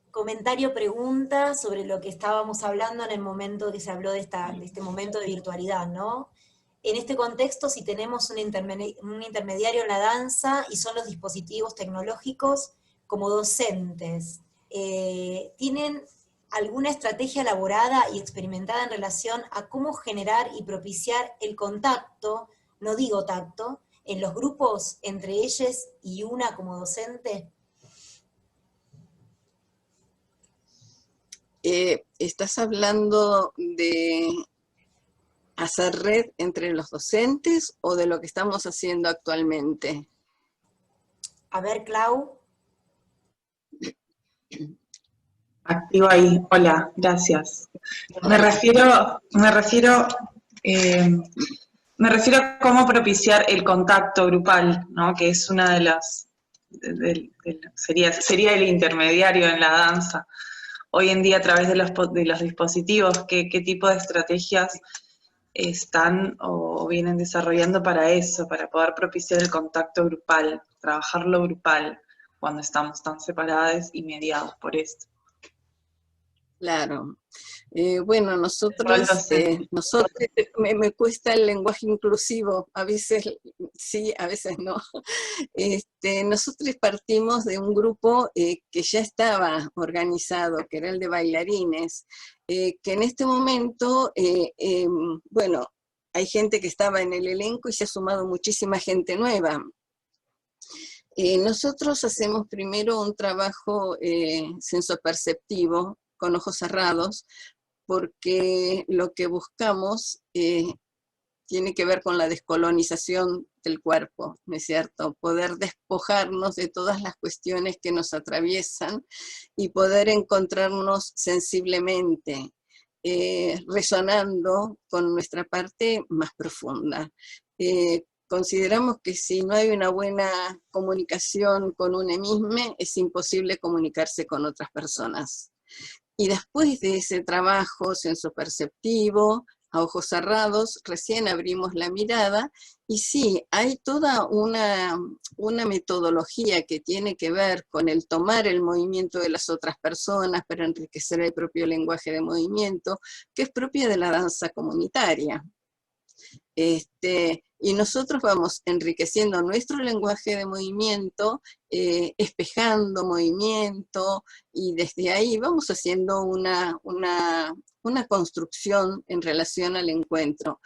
comentario, pregunta sobre lo que estábamos hablando en el momento que se habló de este momento de virtualidad, ¿no? En este contexto, si tenemos un intermediario en la danza y son los dispositivos tecnológicos como docentes, ¿tienen alguna estrategia elaborada y experimentada en relación a cómo generar y propiciar el contacto, no digo tacto, en los grupos entre ellos y una como docente? ¿Estás hablando de hacer red entre los docentes o de lo que estamos haciendo actualmente? A ver, Clau. Activo ahí. Hola, gracias. Me refiero a cómo propiciar el contacto grupal, ¿no? Que es una de las, sería el intermediario en la danza. Hoy en día, a través de los dispositivos, ¿qué tipo de estrategias están o vienen desarrollando para eso, para poder propiciar el contacto grupal, trabajar lo grupal, cuando estamos tan separados y mediados por esto? Claro. Bueno, nosotros me cuesta el lenguaje inclusivo, a veces sí, a veces no. Nosotros partimos de un grupo que ya estaba organizado, que era el de bailarines, que en este momento, bueno, hay gente que estaba en el elenco y se ha sumado muchísima gente nueva. Nosotros hacemos primero un trabajo sensoperceptivo, con ojos cerrados, porque lo que buscamos tiene que ver con la descolonización del cuerpo, ¿no es cierto? Poder despojarnos de todas las cuestiones que nos atraviesan y poder encontrarnos sensiblemente, resonando con nuestra parte más profunda. Consideramos que si no hay una buena comunicación con uno mismo, es imposible comunicarse con otras personas. Y después de ese trabajo sensoperceptivo, a ojos cerrados, recién abrimos la mirada, y sí, hay toda una metodología que tiene que ver con el tomar el movimiento de las otras personas para enriquecer el propio lenguaje de movimiento, que es propia de la danza comunitaria. Y nosotros vamos enriqueciendo nuestro lenguaje de movimiento, espejando movimiento, y desde ahí vamos haciendo una construcción en relación al encuentro.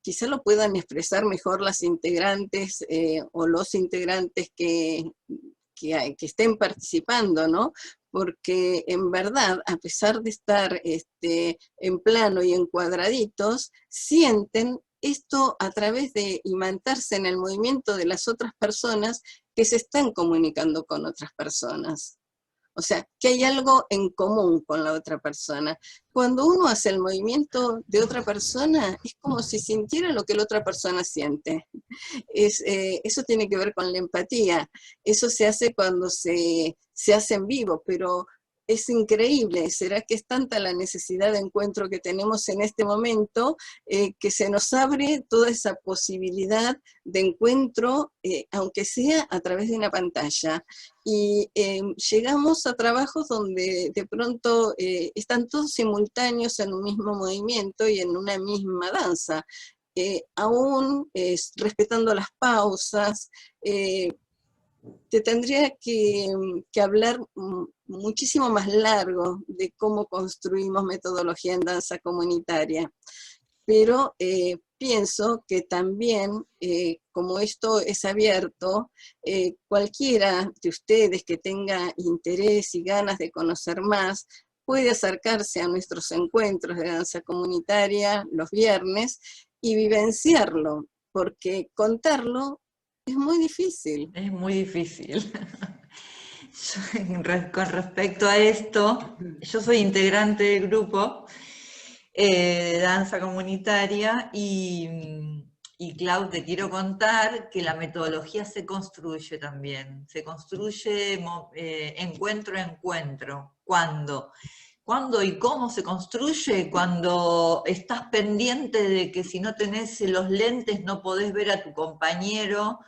Quizá lo puedan expresar mejor las integrantes o los integrantes que estén participando, ¿no? Porque en verdad, a pesar de estar en plano y en cuadraditos, sienten esto a través de imantarse en el movimiento de las otras personas que se están comunicando con otras personas. O sea, que hay algo en común con la otra persona. Cuando uno hace el movimiento de otra persona, es como si sintiera lo que la otra persona siente. Eso tiene que ver con la empatía. Eso se hace cuando se hace en vivo, pero es increíble. ¿Será que es tanta la necesidad de encuentro que tenemos en este momento que se nos abre toda esa posibilidad de encuentro, aunque sea a través de una pantalla? Y llegamos a trabajos donde de pronto están todos simultáneos en un mismo movimiento y en una misma danza. Aún respetando las pausas, te tendría que hablar muchísimo más largo de cómo construimos metodología en danza comunitaria. Pero pienso que también, como esto es abierto, cualquiera de ustedes que tenga interés y ganas de conocer más, puede acercarse a nuestros encuentros de danza comunitaria los viernes y vivenciarlo, porque contarlo es muy difícil. Es muy difícil. Con respecto a esto, yo soy integrante del grupo de danza comunitaria y Clau, te quiero contar que la metodología se construye también. Se construye encuentro a encuentro. ¿Cuándo? ¿Cuándo y cómo se construye? Cuando estás pendiente de que si no tenés los lentes no podés ver a tu compañero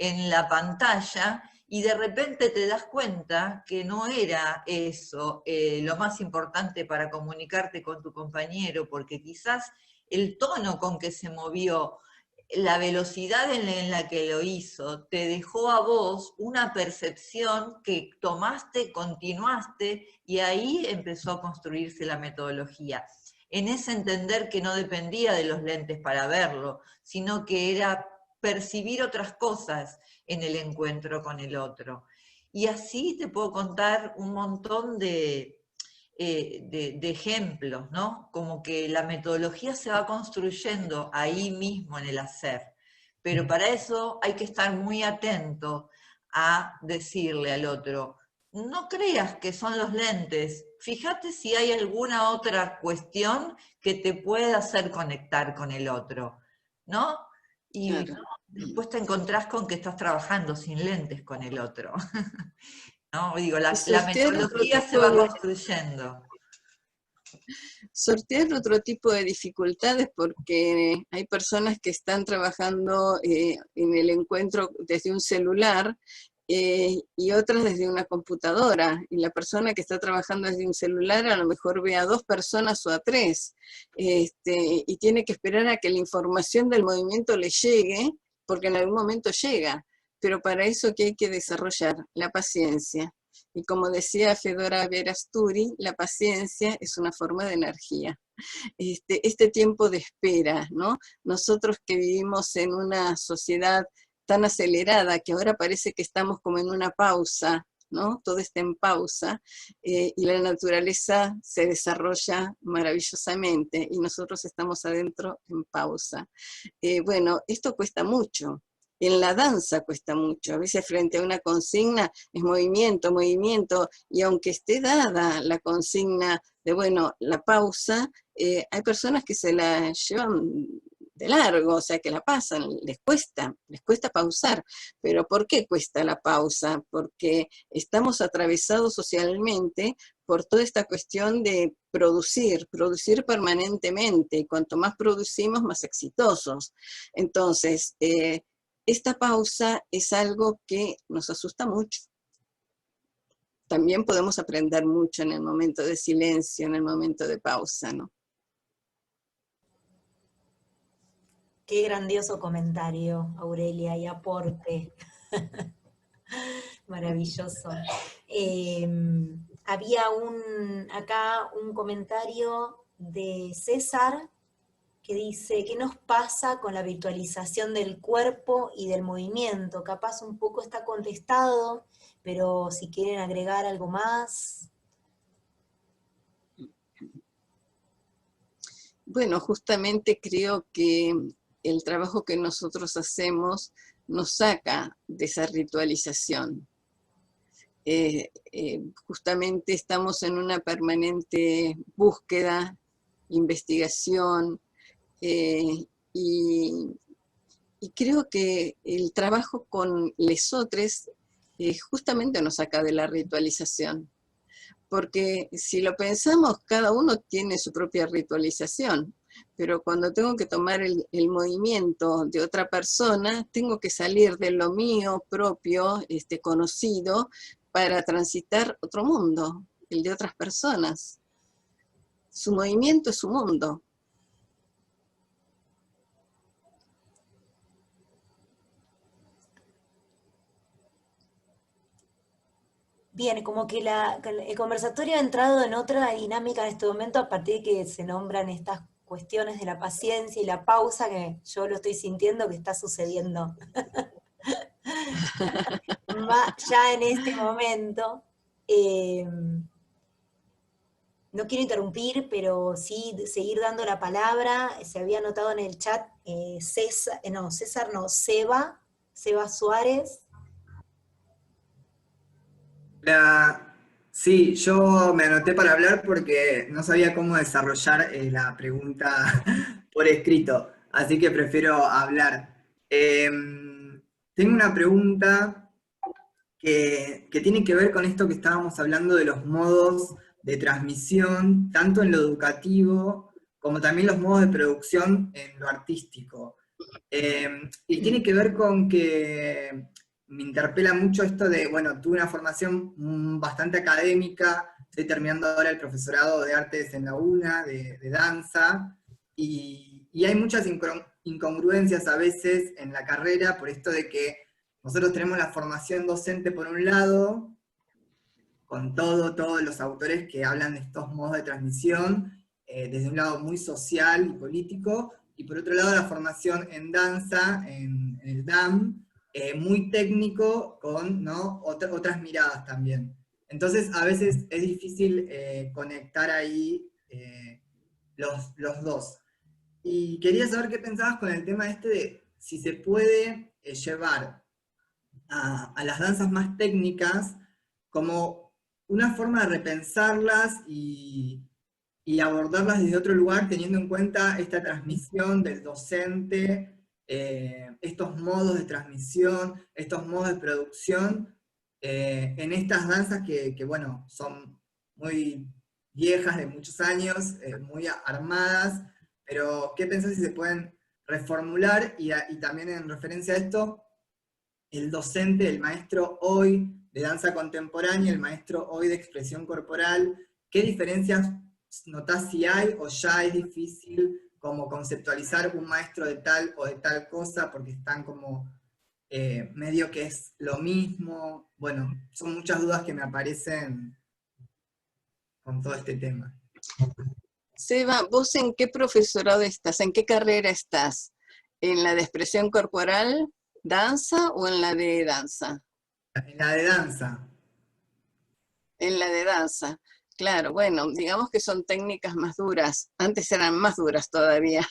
en la pantalla, y de repente te das cuenta que no era eso lo más importante para comunicarte con tu compañero, porque quizás el tono con que se movió la velocidad en la que lo hizo te dejó a vos una percepción que tomaste, continuaste, y ahí empezó a construirse la metodología. En ese entender que no dependía de los lentes para verlo, sino que era percibir otras cosas en el encuentro con el otro. Y así te puedo contar un montón de ejemplos, ¿no? Como que la metodología se va construyendo ahí mismo en el hacer. Pero para eso hay que estar muy atento a decirle al otro, no creas que son los lentes, fíjate si hay alguna otra cuestión que te pueda hacer conectar con el otro, ¿no? Y Claro. después te encontrás con que estás trabajando sin lentes con el otro. ¿No? Digo, la Sortear otro metodología se tipo va de, construyendo. sortear otro tipo de dificultades, porque hay personas que están trabajando en el encuentro desde un celular y otras desde una computadora, y la persona que está trabajando desde un celular a lo mejor ve a 2 personas o a 3, y tiene que esperar a que la información del movimiento le llegue, porque en algún momento llega, pero para eso que hay que desarrollar la paciencia. Y como decía Fedora Verasturi, la paciencia es una forma de energía. Este tiempo de espera, ¿no? Nosotros que vivimos en una sociedad tan acelerada que ahora parece que estamos como en una pausa, ¿no? Todo está en pausa, y la naturaleza se desarrolla maravillosamente y nosotros estamos adentro en pausa. Bueno, esto cuesta mucho. En la danza cuesta mucho, a veces frente a una consigna es movimiento, movimiento, y aunque esté dada la consigna de, bueno, la pausa, hay personas que se la llevan de largo, o sea, que la pasan, les cuesta pausar. Pero ¿por qué cuesta la pausa? Porque estamos atravesados socialmente por toda esta cuestión de producir permanentemente, y cuanto más producimos, más exitosos. Entonces, esta pausa es algo que nos asusta mucho. También podemos aprender mucho en el momento de silencio, en el momento de pausa, ¿no? Qué grandioso comentario, Aurelia, y aporte. Maravilloso. Había acá un comentario de César que dice, ¿qué nos pasa con la virtualización del cuerpo y del movimiento? Capaz un poco está contestado, pero si quieren agregar algo más. Bueno, justamente creo que el trabajo que nosotros hacemos nos saca de esa ritualización. Justamente estamos en una permanente búsqueda, investigación, y creo que el trabajo con lesotres justamente nos saca de la ritualización. Porque si lo pensamos, cada uno tiene su propia ritualización, pero cuando tengo que tomar el movimiento de otra persona, tengo que salir de lo mío propio, conocido, para transitar otro mundo, el de otras personas. Su movimiento es su mundo. Bien, como que el conversatorio ha entrado en otra dinámica en este momento a partir de que se nombran estas cuestiones de la paciencia y la pausa, que yo lo estoy sintiendo que está sucediendo ya en este momento. No quiero interrumpir, pero sí seguir dando la palabra. Se había anotado en el chat Seba Suárez. Sí, yo me anoté para hablar porque no sabía cómo desarrollar la pregunta por escrito, así que prefiero hablar. Tengo una pregunta que tiene que ver con esto que estábamos hablando de los modos de transmisión, tanto en lo educativo como también los modos de producción en lo artístico. Y tiene que ver con que me interpela mucho esto de, bueno, tuve una formación bastante académica, estoy terminando ahora el profesorado de artes en la UNA, de danza, y hay muchas incongruencias a veces en la carrera, por esto de que nosotros tenemos la formación docente por un lado, con todos los autores que hablan de estos modos de transmisión, desde un lado muy social y político, y por otro lado la formación en danza, en el DAM, muy técnico, con, ¿no?, otras miradas también. Entonces a veces es difícil conectar ahí los dos. Y quería saber qué pensabas con el tema este de si se puede llevar a las danzas más técnicas como una forma de repensarlas y abordarlas desde otro lugar, teniendo en cuenta esta transmisión del docente, estos modos de transmisión, estos modos de producción, en estas danzas que, bueno, son muy viejas, de muchos años, muy armadas, pero ¿qué pensás si se pueden reformular? Y también en referencia a esto, el docente, el maestro hoy de danza contemporánea, el maestro hoy de expresión corporal, ¿qué diferencias notás si hay o ya es difícil como conceptualizar un maestro de tal o de tal cosa porque están como medio que es lo mismo? Bueno, son muchas dudas que me aparecen con todo este tema. Seba, ¿vos en qué profesorado estás? ¿En qué carrera estás? ¿En la de expresión corporal, danza o en la de danza? En la de danza. En la de danza. Claro, bueno, digamos que son técnicas más duras, antes eran más duras todavía.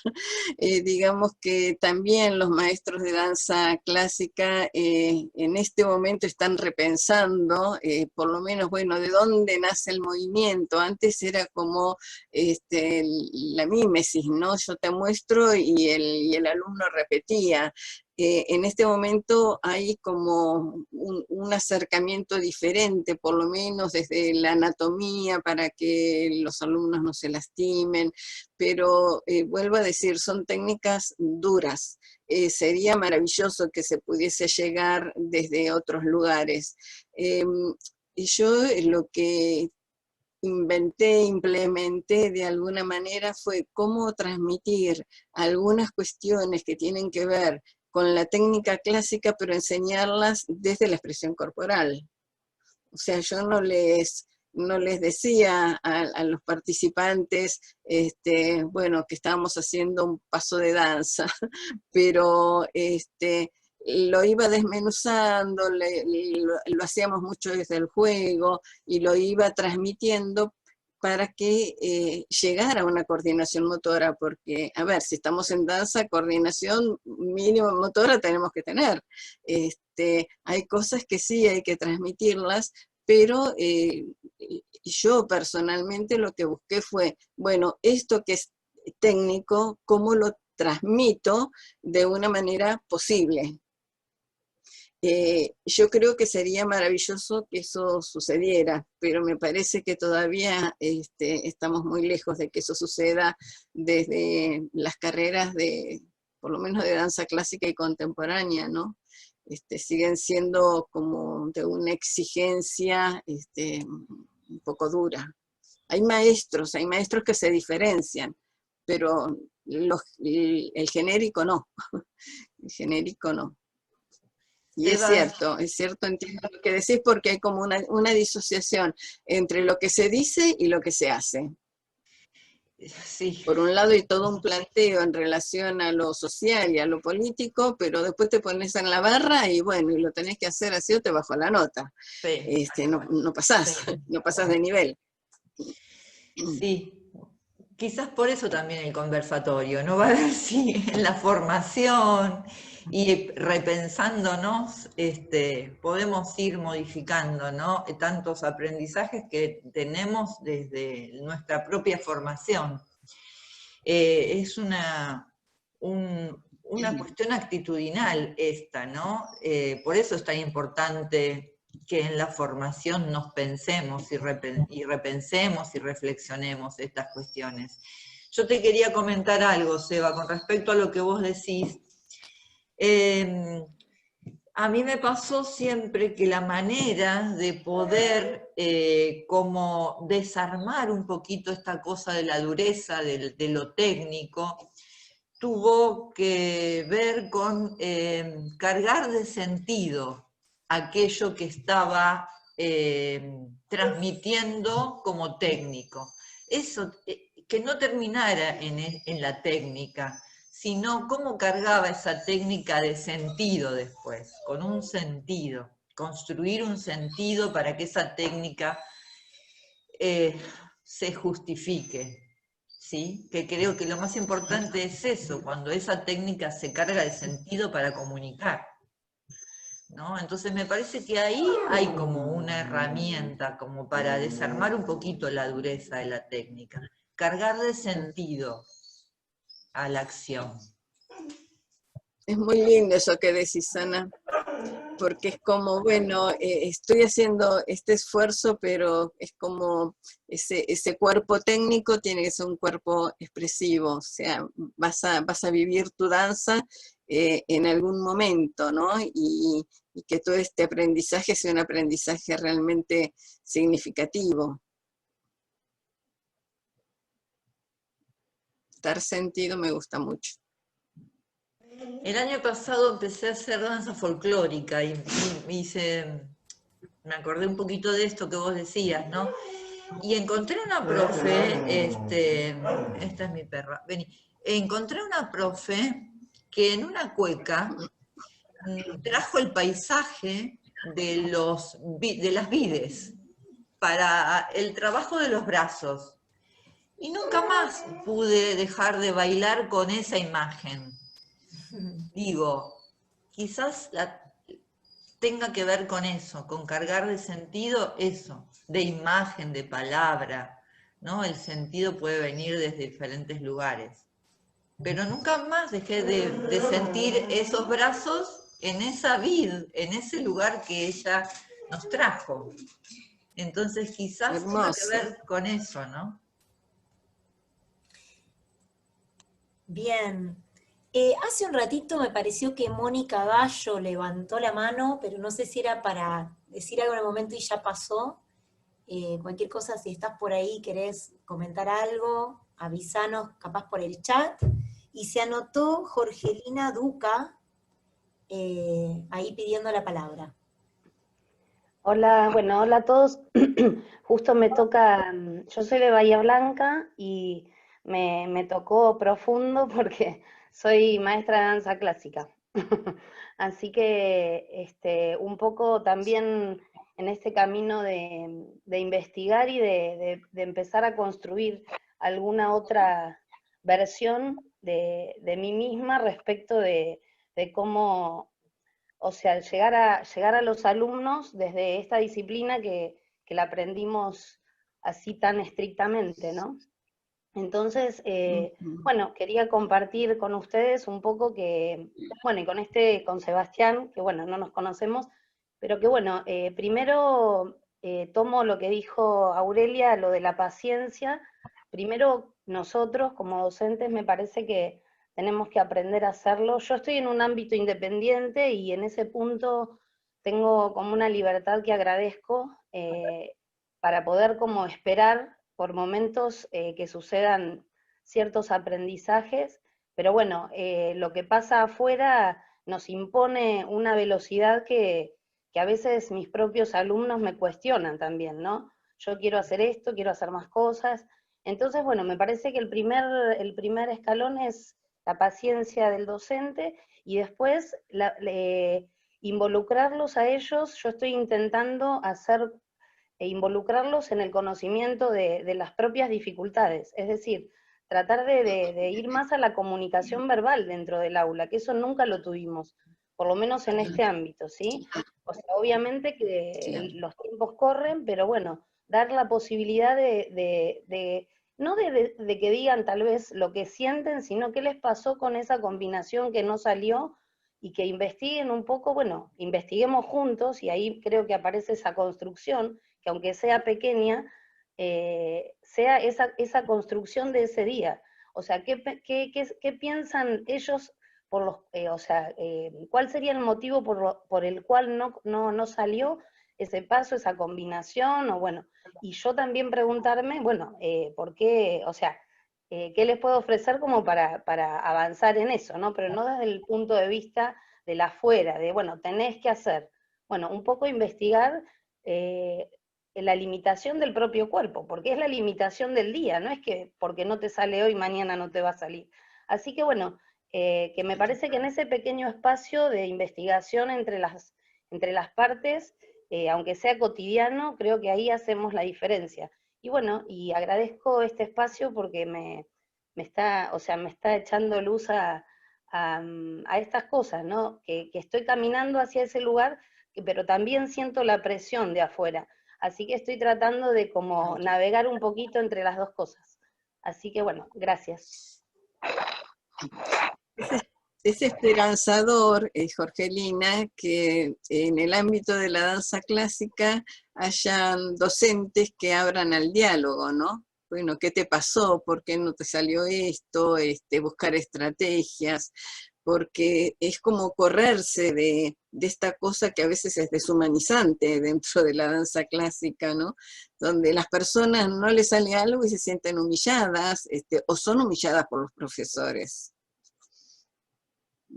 Digamos que también los maestros de danza clásica en este momento están repensando, por lo menos, bueno, de dónde nace el movimiento. Antes era como la mímesis, ¿no? Yo te muestro y el alumno repetía. En este momento hay como un acercamiento diferente, por lo menos desde la anatomía, para que los alumnos no se lastimen, pero vuelvo a decir, son técnicas duras. Sería maravilloso que se pudiese llegar desde otros lugares. Y yo lo que implementé de alguna manera fue cómo transmitir algunas cuestiones que tienen que ver con la técnica clásica, pero enseñarlas desde la expresión corporal. O sea, yo no les decía a los participantes, bueno, que estábamos haciendo un paso de danza, pero lo iba desmenuzando, lo hacíamos mucho desde el juego, y lo iba transmitiendo para que llegara a una coordinación motora, porque, a ver, si estamos en danza, coordinación mínima motora tenemos que tener. Hay cosas que sí hay que transmitirlas, pero yo personalmente lo que busqué fue, bueno, esto que es técnico, ¿cómo lo transmito de una manera posible? Yo creo que sería maravilloso que eso sucediera, pero me parece que todavía estamos muy lejos de que eso suceda desde las carreras por lo menos de danza clásica y contemporánea, ¿no? Siguen siendo como de una exigencia un poco dura. Hay maestros que se diferencian, pero el genérico no. El genérico no. Y es cierto, entiendo lo que decís, porque hay como una disociación entre lo que se dice y lo que se hace. Sí. Por un lado hay todo un planteo en relación a lo social y a lo político, pero después te pones en la barra y bueno, y lo tenés que hacer así o te bajo la nota. Sí. No pasás, sí. No pasás de nivel. Sí. Quizás por eso también el conversatorio, ¿no? Va a ver si en la formación y repensándonos podemos ir modificando, ¿no? Tantos aprendizajes que tenemos desde nuestra propia formación. Es una cuestión actitudinal esta, ¿no? Por eso es tan importante que en la formación nos pensemos y repensemos y reflexionemos estas cuestiones. Yo te quería comentar algo, Seba, con respecto a lo que vos decís. A mí me pasó siempre que la manera de poder como desarmar un poquito esta cosa de la dureza, de lo técnico, tuvo que ver con cargar de sentido aquello que estaba transmitiendo como técnico. Eso, que no terminara en la técnica, sino cómo cargaba esa técnica de sentido después, con un sentido, construir un sentido para que esa técnica se justifique. ¿Sí? Que creo que lo más importante es eso, cuando esa técnica se carga de sentido para comunicar, ¿no? Entonces me parece que ahí hay como una herramienta como para desarmar un poquito la dureza de la técnica, cargar de sentido a la acción. Es muy lindo eso que decís, Ana, porque es como, bueno, estoy haciendo este esfuerzo, pero es como ese cuerpo técnico tiene que ser un cuerpo expresivo, o sea, vas a vivir tu danza en algún momento, ¿no? Y que todo este aprendizaje sea un aprendizaje realmente significativo. Dar sentido me gusta mucho. El año pasado empecé a hacer danza folclórica y me acordé un poquito de esto que vos decías, ¿no? Y encontré una profe, esta es mi perra, vení, encontré una profe que en una cueca trajo el paisaje de las vides para el trabajo de los brazos. Y nunca más pude dejar de bailar con esa imagen. Digo, quizás tenga que ver con eso, con cargar de sentido eso, de imagen, de palabra, ¿no? El sentido puede venir desde diferentes lugares. Pero nunca más dejé de sentir esos brazos en esa vid, en ese lugar que ella nos trajo. Entonces quizás tenga que ver con eso, ¿no? Bien. Hace un ratito me pareció que Mónica Gallo levantó la mano, pero no sé si era para decir algo en el momento y ya pasó. Cualquier cosa, si estás por ahí, querés comentar algo, avísanos capaz por el chat. Y se anotó Jorgelina Duca, ahí pidiendo la palabra. Hola, bueno, hola a todos. Justo me toca, yo soy de Bahía Blanca y me tocó profundo porque soy maestra de danza clásica. Así que un poco también en este camino de investigar y de empezar a construir alguna otra versión de mí misma respecto de cómo, o sea, llegar a los alumnos desde esta disciplina que la aprendimos así tan estrictamente, ¿no? Entonces, bueno, quería compartir con ustedes un poco que, bueno, y con Sebastián, que bueno, no nos conocemos, pero que bueno, primero tomo lo que dijo Aurelia, lo de la paciencia. Primero, nosotros como docentes me parece que tenemos que aprender a hacerlo. Yo estoy en un ámbito independiente y en ese punto tengo como una libertad que agradezco para poder como esperar por momentos que sucedan ciertos aprendizajes, pero bueno, lo que pasa afuera nos impone una velocidad que a veces mis propios alumnos me cuestionan también, ¿no? Yo quiero hacer esto, quiero hacer más cosas. Entonces, bueno, me parece que el primer escalón es la paciencia del docente y después involucrarlos a ellos. Yo estoy intentando involucrarlos en el conocimiento de las propias dificultades, es decir, tratar de ir más a la comunicación verbal dentro del aula, que eso nunca lo tuvimos, por lo menos en este ámbito, ¿sí? O sea, obviamente que los tiempos corren, pero bueno, dar la posibilidad no de que digan tal vez lo que sienten, sino qué les pasó con esa combinación que no salió, y que investiguen un poco, bueno, investiguemos juntos, y ahí creo que aparece esa construcción, que aunque sea pequeña, sea esa construcción de ese día. O sea, ¿qué piensan ellos o sea, cuál sería el motivo por el cual no salió ese paso, esa combinación, o bueno, y yo también preguntarme, bueno, ¿por qué, o sea, qué les puedo ofrecer como para avanzar en eso, ¿no? Pero no desde el punto de vista de la afuera, de, bueno, tenés que hacer, bueno, un poco investigar la limitación del propio cuerpo, porque es la limitación del día, no es que porque no te sale hoy, mañana no te va a salir. Así que bueno, que me parece que en ese pequeño espacio de investigación entre las partes, aunque sea cotidiano, creo que ahí hacemos la diferencia. Y bueno, y agradezco este espacio porque me está echando luz a estas cosas, ¿no? Que estoy caminando hacia ese lugar, pero también siento la presión de afuera. Así que estoy tratando de como navegar un poquito entre las dos cosas. Así que bueno, gracias. Es esperanzador, Jorgelina, que en el ámbito de la danza clásica hayan docentes que abran al diálogo, ¿no? Bueno, ¿qué te pasó? ¿Por qué no te salió esto? Buscar estrategias, porque es como correrse de esta cosa que a veces es deshumanizante dentro de la danza clásica, ¿no? Donde las personas no les sale algo y se sienten humilladas, o son humilladas por los profesores.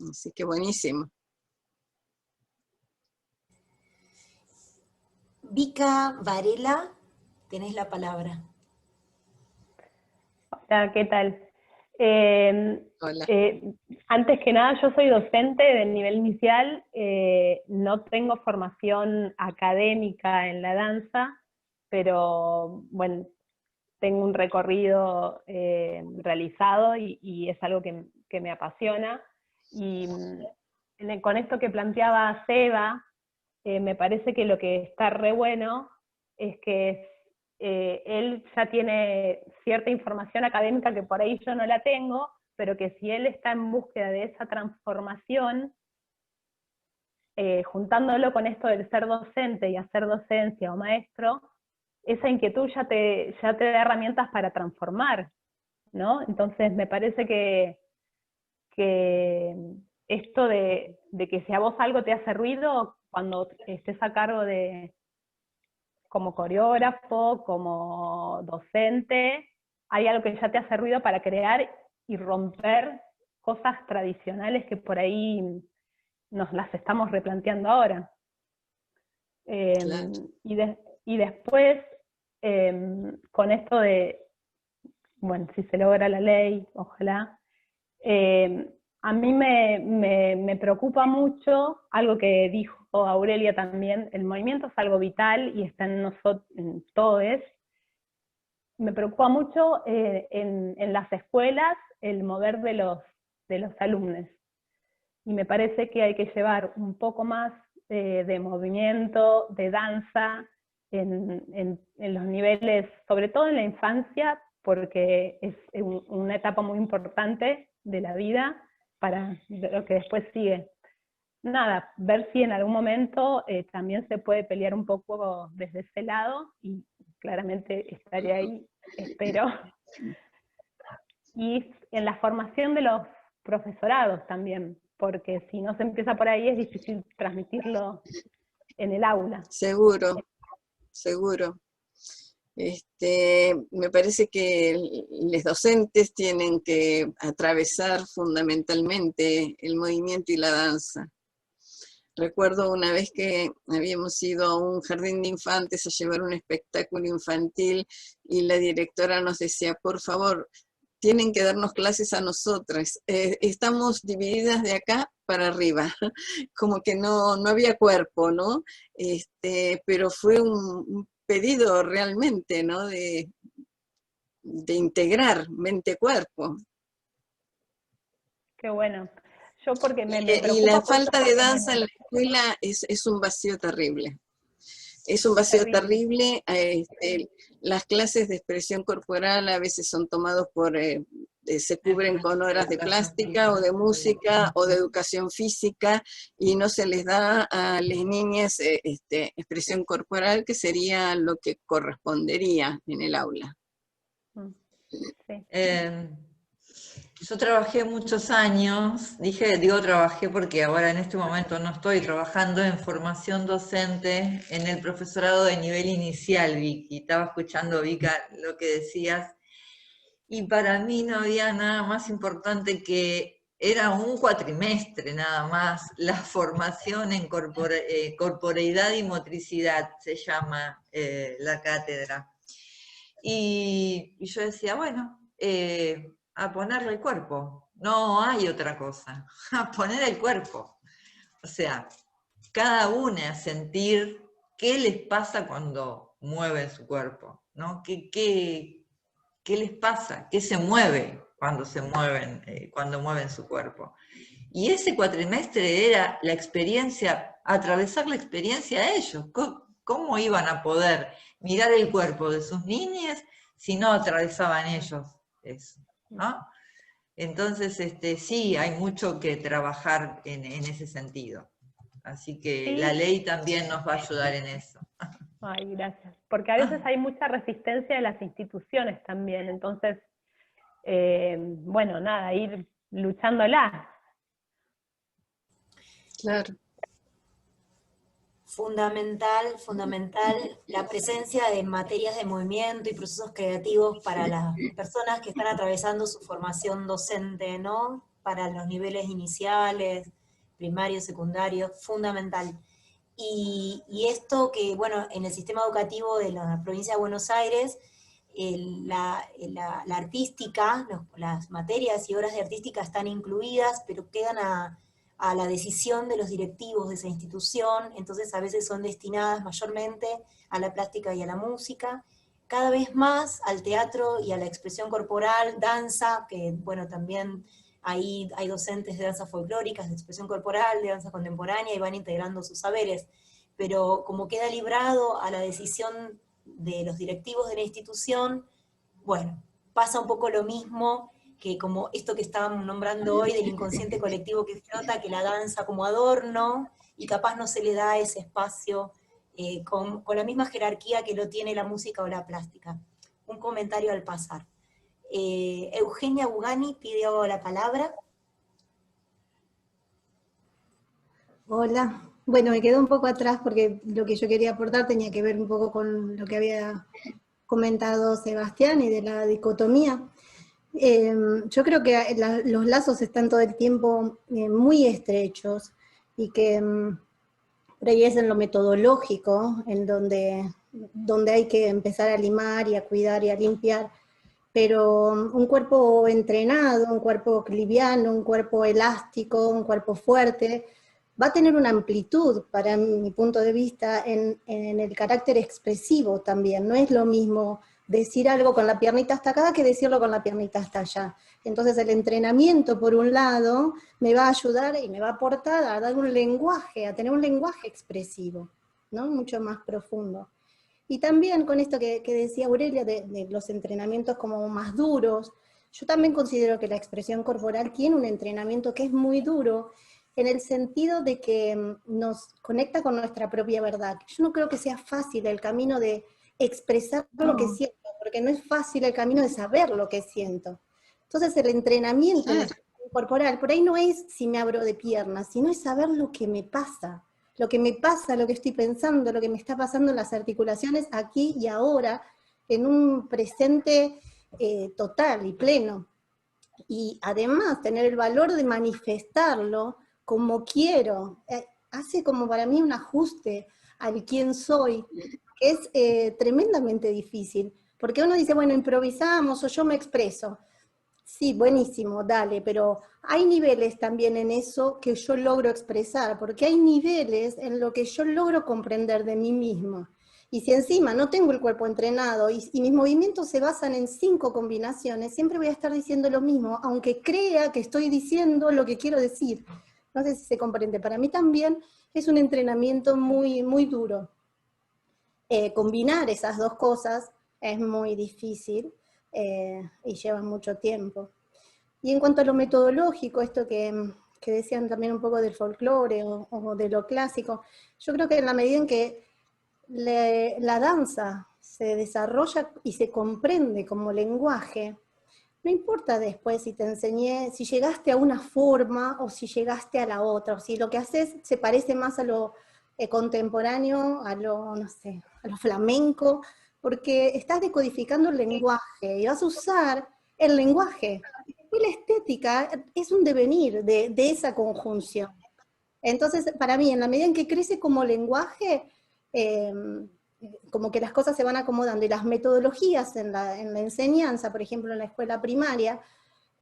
Así que buenísimo. Vika Varela, tenés la palabra. Hola, ¿qué tal? Hola. Antes que nada, yo soy docente de nivel inicial, no tengo formación académica en la danza, pero bueno, tengo un recorrido realizado y es algo que me apasiona. Y con esto que planteaba Seba, me parece que lo que está re bueno es que él ya tiene cierta información académica que por ahí yo no la tengo, pero que si él está en búsqueda de esa transformación, juntándolo con esto del ser docente y hacer docencia o maestro, esa inquietud ya te da herramientas para transformar, ¿no? Entonces me parece que esto de que si a vos algo te hace ruido, cuando estés a cargo de como coreógrafo, como docente, hay algo que ya te hace ruido para crear y romper cosas tradicionales que por ahí nos las estamos replanteando ahora. Claro. Y después, con esto de, bueno, si se logra la ley, ojalá, a mí me preocupa mucho algo que dijo Aurelia también: el movimiento es algo vital y está en nosotros, en todos. Me preocupa mucho en las escuelas el mover de los alumnos. Y me parece que hay que llevar un poco más de movimiento, de danza, en los niveles, sobre todo en la infancia, porque es una etapa muy importante de la vida para lo que después sigue. Nada, ver si en algún momento también se puede pelear un poco desde ese lado, y claramente estaré ahí, espero. Y en la formación de los profesorados también, porque si no se empieza por ahí es difícil transmitirlo en el aula. Seguro, seguro. Me parece que los docentes tienen que atravesar fundamentalmente el movimiento y la danza. Recuerdo una vez que habíamos ido a un jardín de infantes a llevar un espectáculo infantil y la directora nos decía: por favor, tienen que darnos clases a nosotras, estamos divididas de acá para arriba, como que no había cuerpo, ¿no? Pero fue un pedido realmente, ¿no? De integrar mente-cuerpo. Qué bueno. Yo porque me y la falta de danza en la escuela es un vacío terrible. Es un vacío terrible. Las clases de expresión corporal a veces son tomados por, se cubren con horas de plástica o de música o de educación física, y no se les da a las niñas expresión corporal, que sería lo que correspondería en el aula. Sí. Yo trabajé muchos años, digo trabajé porque ahora en este momento no estoy trabajando en formación docente en el profesorado de nivel inicial, Vicky. Estaba escuchando, Vika, lo que decías. Y para mí no había nada más importante que era un cuatrimestre nada más, la formación en corporeidad y motricidad, se llama la cátedra. Y yo decía, bueno, a ponerle el cuerpo, no hay otra cosa, a poner el cuerpo. O sea, cada una a sentir qué les pasa cuando mueven su cuerpo, ¿no? ¿Qué les pasa? ¿Qué se mueve cuando se mueven, cuando mueven su cuerpo? Y ese cuatrimestre era la experiencia, atravesar la experiencia de ellos. ¿Cómo iban a poder mirar el cuerpo de sus niñas si no atravesaban ellos eso, ¿no? Entonces, sí, hay mucho que trabajar en ese sentido. Así que Sí. la ley también nos va a ayudar en eso. Ay, gracias. Porque a veces hay mucha resistencia de las instituciones también, entonces, bueno, nada, ir luchándola. Claro. Fundamental la presencia de materias de movimiento y procesos creativos para las personas que están atravesando su formación docente, ¿no? Para los niveles iniciales, primarios, secundarios, fundamental. Y esto que, bueno, en el sistema educativo de la provincia de Buenos Aires, la artística, las materias y horas de artística están incluidas, pero quedan a la decisión de los directivos de esa institución, entonces a veces son destinadas mayormente a la plástica y a la música, cada vez más al teatro y a la expresión corporal, danza, que bueno, también ahí hay docentes de danza folclóricas, de expresión corporal, de danza contemporánea, y van integrando sus saberes, pero como queda librado a la decisión de los directivos de la institución, bueno, pasa un poco lo mismo que como esto que estábamos nombrando hoy del inconsciente colectivo que flota, que la danza como adorno, y capaz no se le da ese espacio con la misma jerarquía que lo tiene la música o la plástica. Un comentario al pasar. Eugenia Bugani pidió la palabra. Hola. Bueno, me quedo un poco atrás porque lo que yo quería aportar tenía que ver un poco con lo que había comentado Sebastián y de la dicotomía. Yo creo que los lazos están todo el tiempo muy estrechos y que por ahí es en lo metodológico, en donde hay que empezar a limar y a cuidar y a limpiar, pero un cuerpo entrenado, un cuerpo liviano, un cuerpo elástico, un cuerpo fuerte, va a tener una amplitud, para mi punto de vista, en el carácter expresivo también. No es lo mismo decir algo con la piernita hasta acá que decirlo con la piernita hasta allá. Entonces el entrenamiento, por un lado, me va a ayudar y me va a aportar a dar un lenguaje, a tener un lenguaje expresivo, ¿no? Mucho más profundo. Y también con esto que decía Aurelia, de los entrenamientos como más duros, yo también considero que la expresión corporal tiene un entrenamiento que es muy duro, en el sentido de que nos conecta con nuestra propia verdad. Yo no creo que sea fácil el camino de expresar lo que siento, porque no es fácil el camino de saber lo que siento. Entonces el entrenamiento corporal, por ahí no es si me abro de piernas, sino es saber lo que me pasa, lo que estoy pensando, lo que me está pasando en las articulaciones aquí y ahora, en un presente total y pleno. Y además tener el valor de manifestarlo como quiero, hace como para mí un ajuste al quién soy, que es tremendamente difícil, porque uno dice, bueno, improvisamos o yo me expreso. Sí, buenísimo, dale, pero hay niveles también en eso que yo logro expresar, porque hay niveles en lo que yo logro comprender de mí mismo. Y si encima no tengo el cuerpo entrenado y mis movimientos se basan en 5 combinaciones, siempre voy a estar diciendo lo mismo, aunque crea que estoy diciendo lo que quiero decir. No sé si se comprende. Para mí también es un entrenamiento muy, muy duro. Combinar esas dos cosas es muy difícil y lleva mucho tiempo. Y en cuanto a lo metodológico, esto que decían también un poco del folclore o de lo clásico, yo creo que en la medida en que la danza se desarrolla y se comprende como lenguaje, no importa después si te enseñé, si llegaste a una forma o si llegaste a la otra, o si lo que haces se parece más a lo contemporáneo, a lo, no sé, a lo flamenco, porque estás decodificando el lenguaje y vas a usar el lenguaje. Y la estética es un devenir de esa conjunción. Entonces, para mí, en la medida en que crece como lenguaje, como que las cosas se van acomodando, y las metodologías en la enseñanza, por ejemplo en la escuela primaria,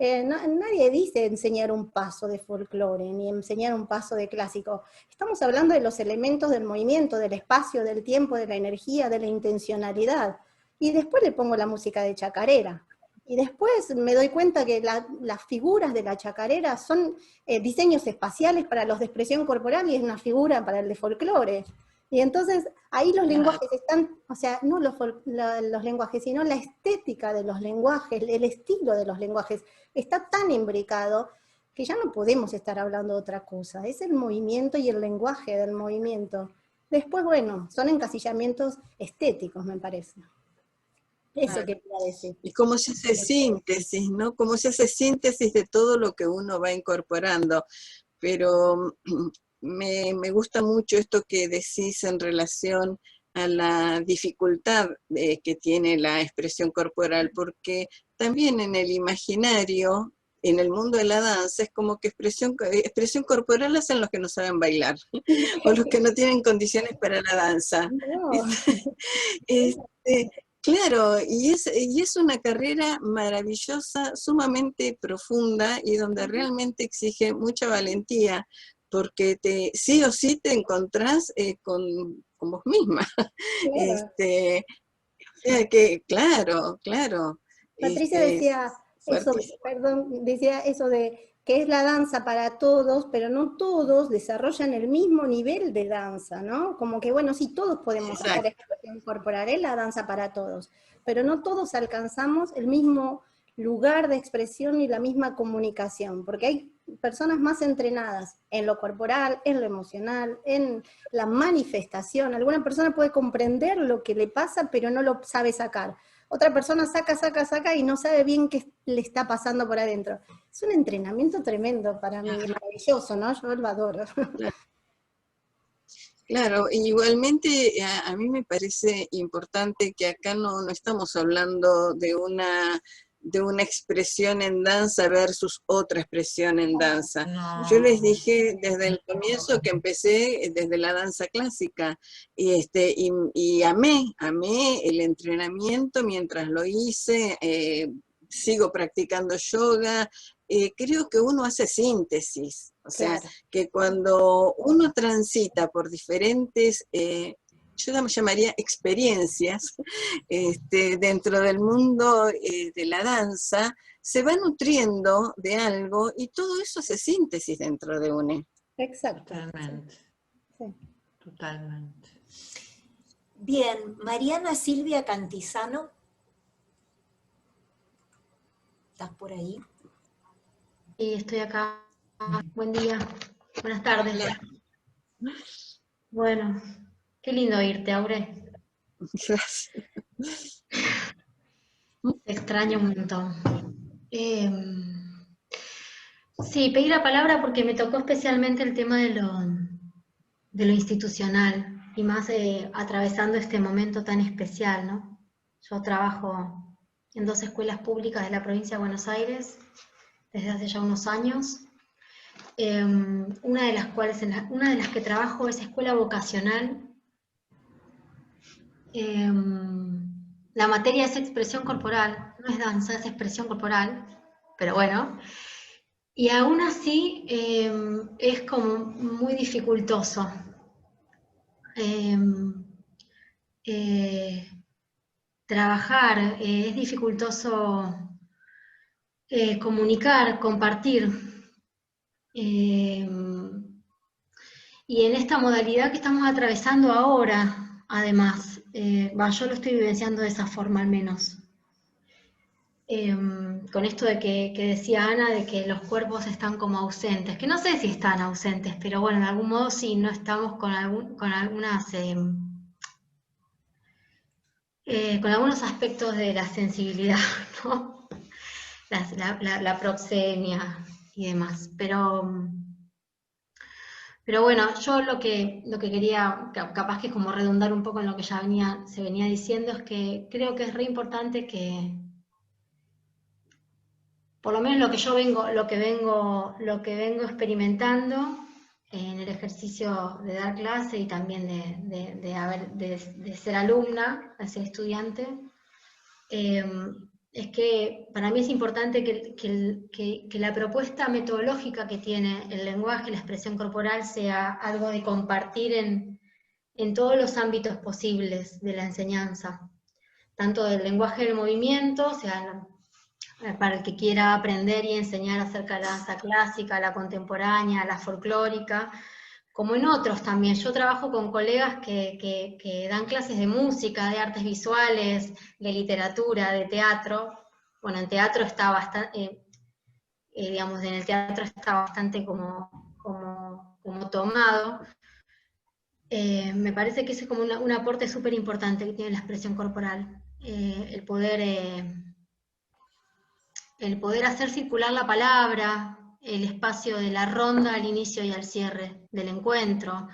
nadie dice enseñar un paso de folclore, ni enseñar un paso de clásico. Estamos hablando de los elementos del movimiento, del espacio, del tiempo, de la energía, de la intencionalidad. Y después le pongo la música de chacarera. Y después me doy cuenta que las figuras de la chacarera son diseños espaciales para los de expresión corporal y es una figura para el de folclore. Y entonces ahí los lenguajes están, o sea, no los lenguajes, sino la estética de los lenguajes, el estilo de los lenguajes, está tan imbricado que ya no podemos estar hablando de otra cosa. Es el movimiento y el lenguaje del movimiento. Después, bueno, son encasillamientos estéticos, me parece. Eso quería decir. Y cómo se hace síntesis, ¿no? Cómo se hace síntesis de todo lo que uno va incorporando. Pero me gusta mucho esto que decís en relación a la dificultad que tiene la expresión corporal, porque también en el imaginario, en el mundo de la danza, es como que expresión corporal hacen los que no saben bailar, o los que no tienen condiciones para la danza. No. Claro, y es una carrera maravillosa, sumamente profunda, y donde realmente exige mucha valentía, porque sí o sí te encontrás con vos misma. Claro. O sea que, claro. Patricia decía eso, perdón, decía eso de que es la danza para todos, pero no todos desarrollan el mismo nivel de danza, ¿no? Como que, bueno, sí, todos podemos hacer expresión corporal, es la danza para todos, pero no todos alcanzamos el mismo lugar de expresión y la misma comunicación, porque hay personas más entrenadas en lo corporal, en lo emocional, en la manifestación. Alguna persona puede comprender lo que le pasa, pero no lo sabe sacar. Otra persona saca y no sabe bien qué le está pasando por adentro. Es un entrenamiento tremendo para mí, maravilloso, ¿no? Yo lo adoro. Claro, igualmente a mí me parece importante que acá no estamos hablando de una expresión en danza versus otra expresión en danza. No. Yo les dije desde el comienzo que empecé desde la danza clásica, y amé el entrenamiento mientras lo hice, sigo practicando yoga. Creo que uno hace síntesis, o sea, que cuando uno transita por diferentes, yo la llamaría experiencias, dentro del mundo de la danza, se va nutriendo de algo y todo eso hace síntesis dentro de uno. Exacto. Totalmente. Sí. Totalmente. Bien, Mariana Silvia Cantizano. ¿Estás por ahí? Sí, estoy acá. Buen día. Buenas tardes. Bueno, qué lindo oírte, Aure. Gracias. Te extraño un montón. Sí, pedí la palabra porque me tocó especialmente el tema de lo institucional, y más atravesando este momento tan especial, ¿no? Yo trabajo en 2 escuelas públicas de la provincia de Buenos Aires desde hace ya unos años. Una de las que trabajo es escuela vocacional. La materia es expresión corporal, no es danza, es expresión corporal, pero bueno. Y aún así es como muy dificultoso. Trabajar, es dificultoso comunicar, compartir. Y en esta modalidad que estamos atravesando ahora, además, yo lo estoy vivenciando de esa forma al menos. Con esto de que decía Ana, de que los cuerpos están como ausentes, que no sé si están ausentes, pero bueno, de algún modo sí, no estamos con algunos aspectos de la sensibilidad, ¿no? la proxemia y demás. Pero bueno, yo lo que quería, capaz que es como redundar un poco en lo que ya se venía diciendo, es que creo que es re importante que, por lo menos lo que vengo experimentando en el ejercicio de dar clase y también de ser alumna, de ser estudiante, es que para mí es importante que la propuesta metodológica que tiene el lenguaje y la expresión corporal sea algo de compartir en todos los ámbitos posibles de la enseñanza, tanto del lenguaje del movimiento, o sea, para el que quiera aprender y enseñar acerca de la danza clásica, la contemporánea, la folclórica, como en otros también. Yo trabajo con colegas que dan clases de música, de artes visuales, de literatura, de teatro. Bueno, en teatro está bastante, digamos, en el teatro está bastante como tomado. Me parece que ese es como un aporte súper importante que tiene la expresión corporal, el poder hacer circular la palabra, el espacio de la ronda al inicio y al cierre del encuentro,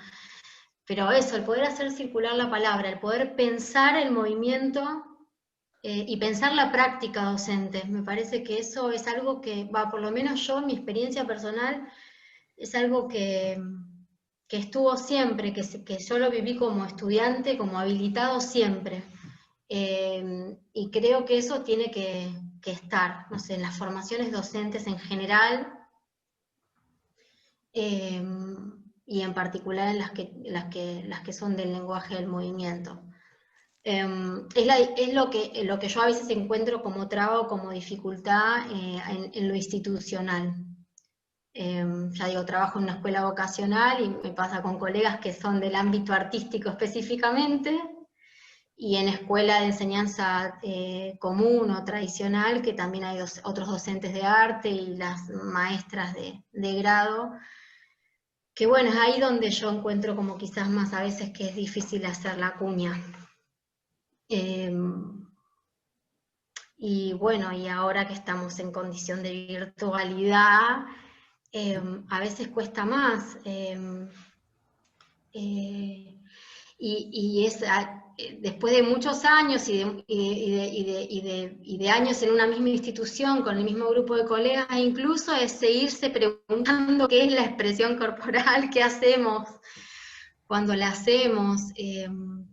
pero eso, el poder hacer circular la palabra, el poder pensar el movimiento y pensar la práctica docente, me parece que eso es algo que, por lo menos yo, en mi experiencia personal, es algo que estuvo siempre, que yo lo viví como estudiante, como habilitado siempre. Y creo que eso tiene que estar, no sé, en las formaciones docentes en general, y en particular en las que son del lenguaje del movimiento. Es lo que yo a veces encuentro como traba o como dificultad en lo institucional. Ya digo, trabajo en una escuela vocacional y me pasa con colegas que son del ámbito artístico específicamente, y en escuela de enseñanza común o tradicional, que también hay otros docentes de arte y las maestras de grado, que bueno, es ahí donde yo encuentro como quizás más a veces que es difícil hacer la cuña. Y bueno, y ahora que estamos en condición de virtualidad, a veces cuesta más. Y es después de muchos años y de años en una misma institución, con el mismo grupo de colegas, e incluso es seguirse preguntando qué es la expresión corporal, qué hacemos cuando la hacemos,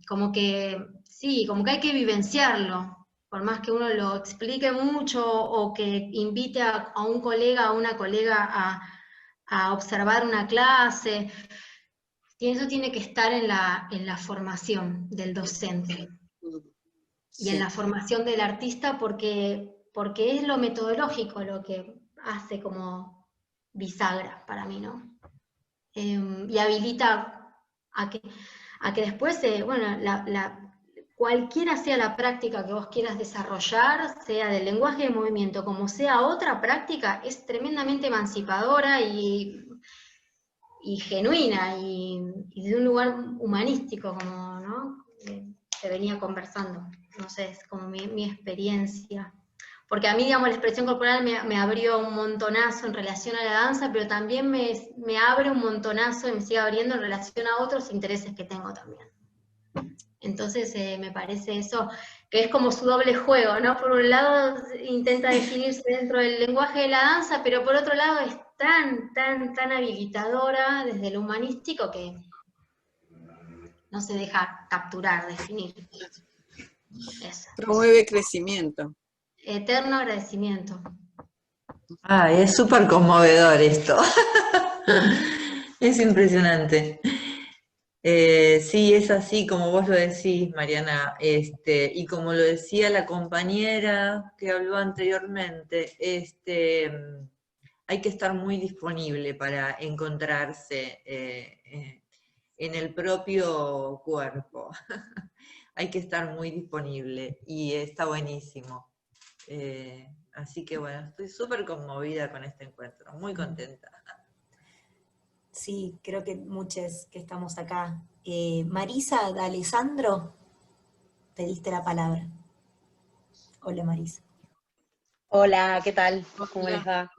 como que sí, como que hay que vivenciarlo, por más que uno lo explique mucho o que invite a un colega, a una colega a observar una clase. Eso tiene que estar en la formación del docente y en la formación del artista, porque es lo metodológico lo que hace como bisagra para mí, ¿no? Y habilita a que después, bueno, cualquiera sea la práctica que vos quieras desarrollar, sea del lenguaje de movimiento como sea otra práctica, es tremendamente emancipadora y genuina, y de un lugar humanístico, como, ¿no? Se venía conversando, no sé, es como mi experiencia. Porque a mí, digamos, la expresión corporal me abrió un montonazo en relación a la danza, pero también me abre un montonazo y me sigue abriendo en relación a otros intereses que tengo también. Entonces me parece eso, que es como su doble juego, ¿no? Por un lado intenta definirse dentro del lenguaje de la danza, pero por otro lado es tan habilitadora desde lo humanístico que no se deja capturar, definir. Eso. Promueve crecimiento. Eterno agradecimiento. Ay, es súper conmovedor esto. Es impresionante. Sí, es así como vos lo decís, Mariana, y como lo decía la compañera que habló anteriormente, hay que estar muy disponible para encontrarse en el propio cuerpo. Hay que estar muy disponible y está buenísimo. Así que bueno, estoy súper conmovida con este encuentro, muy contenta. Sí, creo que muchos que estamos acá. Marisa, de Alessandro, pediste la palabra. Hola, Marisa. Hola, ¿qué tal? ¿Cómo les va?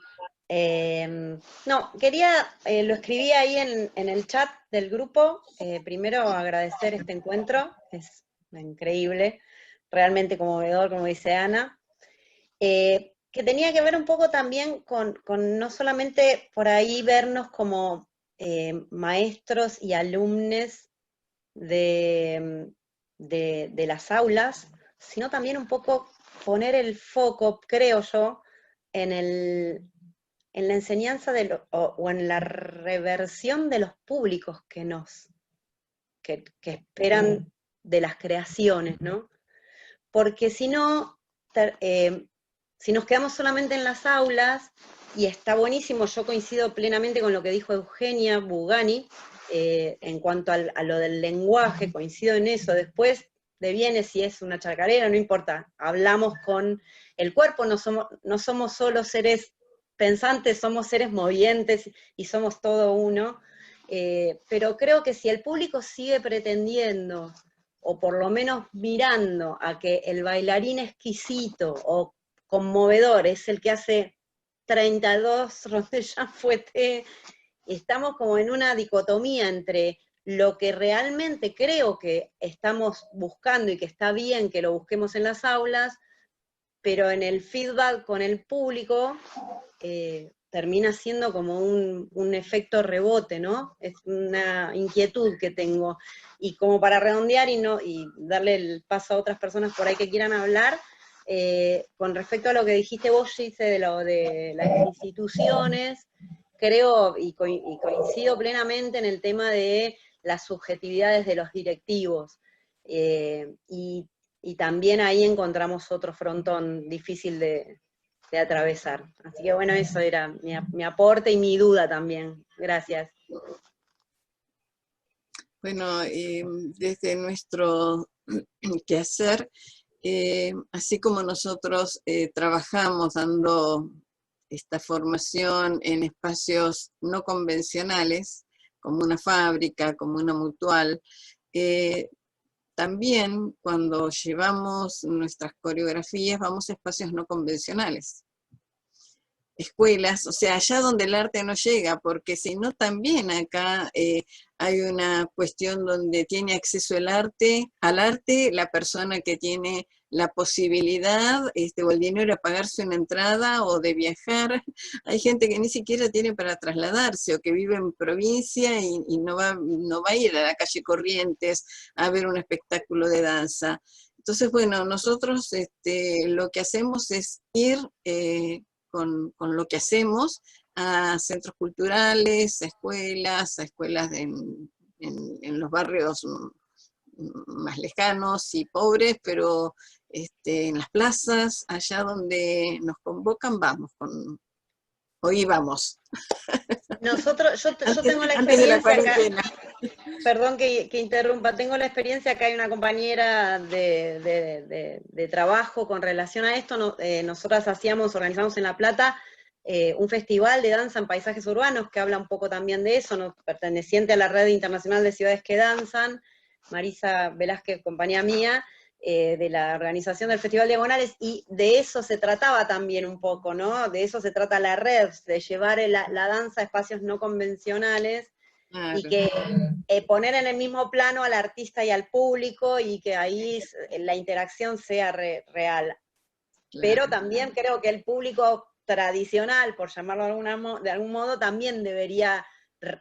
No, lo escribí ahí en el chat del grupo. Primero agradecer este encuentro, es increíble, realmente conmovedor, como dice Ana. Que tenía que ver un poco también con no solamente por ahí vernos como maestros y alumnes de las aulas, sino también un poco poner el foco, creo yo, en la enseñanza o en la reversión de los públicos que esperan de las creaciones, ¿no? Porque si no, si nos quedamos solamente en las aulas, y está buenísimo, yo coincido plenamente con lo que dijo Eugenia Bugani, en cuanto a lo del lenguaje, coincido en eso. Después deviene si es una chacarera, no importa, hablamos con el cuerpo, no somos solo seres pensantes, somos seres movientes y somos todo uno, pero creo que si el público sigue pretendiendo, o por lo menos mirando a que el bailarín exquisito o conmovedor es el que hace 32 rondelles fouetté, estamos como en una dicotomía entre lo que realmente creo que estamos buscando y que está bien que lo busquemos en las aulas, pero en el feedback con el público termina siendo como un efecto rebote, ¿no? Es una inquietud que tengo. Y como para redondear y darle el paso a otras personas por ahí que quieran hablar, con respecto a lo que dijiste vos, Gise, de las instituciones, creo y coincido plenamente en el tema de las subjetividades de los directivos. Y también ahí encontramos otro frontón difícil de atravesar. Así que bueno, eso era mi aporte y mi duda también. Gracias. Bueno, desde nuestro quehacer, así como nosotros trabajamos dando esta formación en espacios no convencionales, como una fábrica, como una mutual, también cuando llevamos nuestras coreografías vamos a espacios no convencionales. Escuelas, o sea, allá donde el arte no llega, porque si no también acá hay una cuestión donde tiene acceso al arte la persona que tiene la posibilidad o el dinero de pagarse una entrada o de viajar. Hay gente que ni siquiera tiene para trasladarse o que vive en provincia y no va a ir a la calle Corrientes a ver un espectáculo de danza. Entonces, bueno, nosotros lo que hacemos es ir con lo que hacemos a centros culturales, a escuelas en los barrios más lejanos y pobres, pero en las plazas, allá donde nos convocan, vamos. Hoy vamos. Nosotros, yo tengo la antes de la experiencia acá, perdón que interrumpa, tengo la experiencia acá, hay una compañera de trabajo con relación a esto. Nosotras organizamos en La Plata un festival de danza en paisajes urbanos que habla un poco también de eso, ¿no? Perteneciente a la Red Internacional de Ciudades que Danzan, Marisa Velázquez, compañía mía, de la organización del Festival Diagonales, y de eso se trataba también un poco, ¿no? De eso se trata la red, de llevar la danza a espacios no convencionales, claro. Y que poner en el mismo plano al artista y al público, y que ahí la interacción sea real. Claro. Pero también creo que el público tradicional, por llamarlo de algún modo, también debería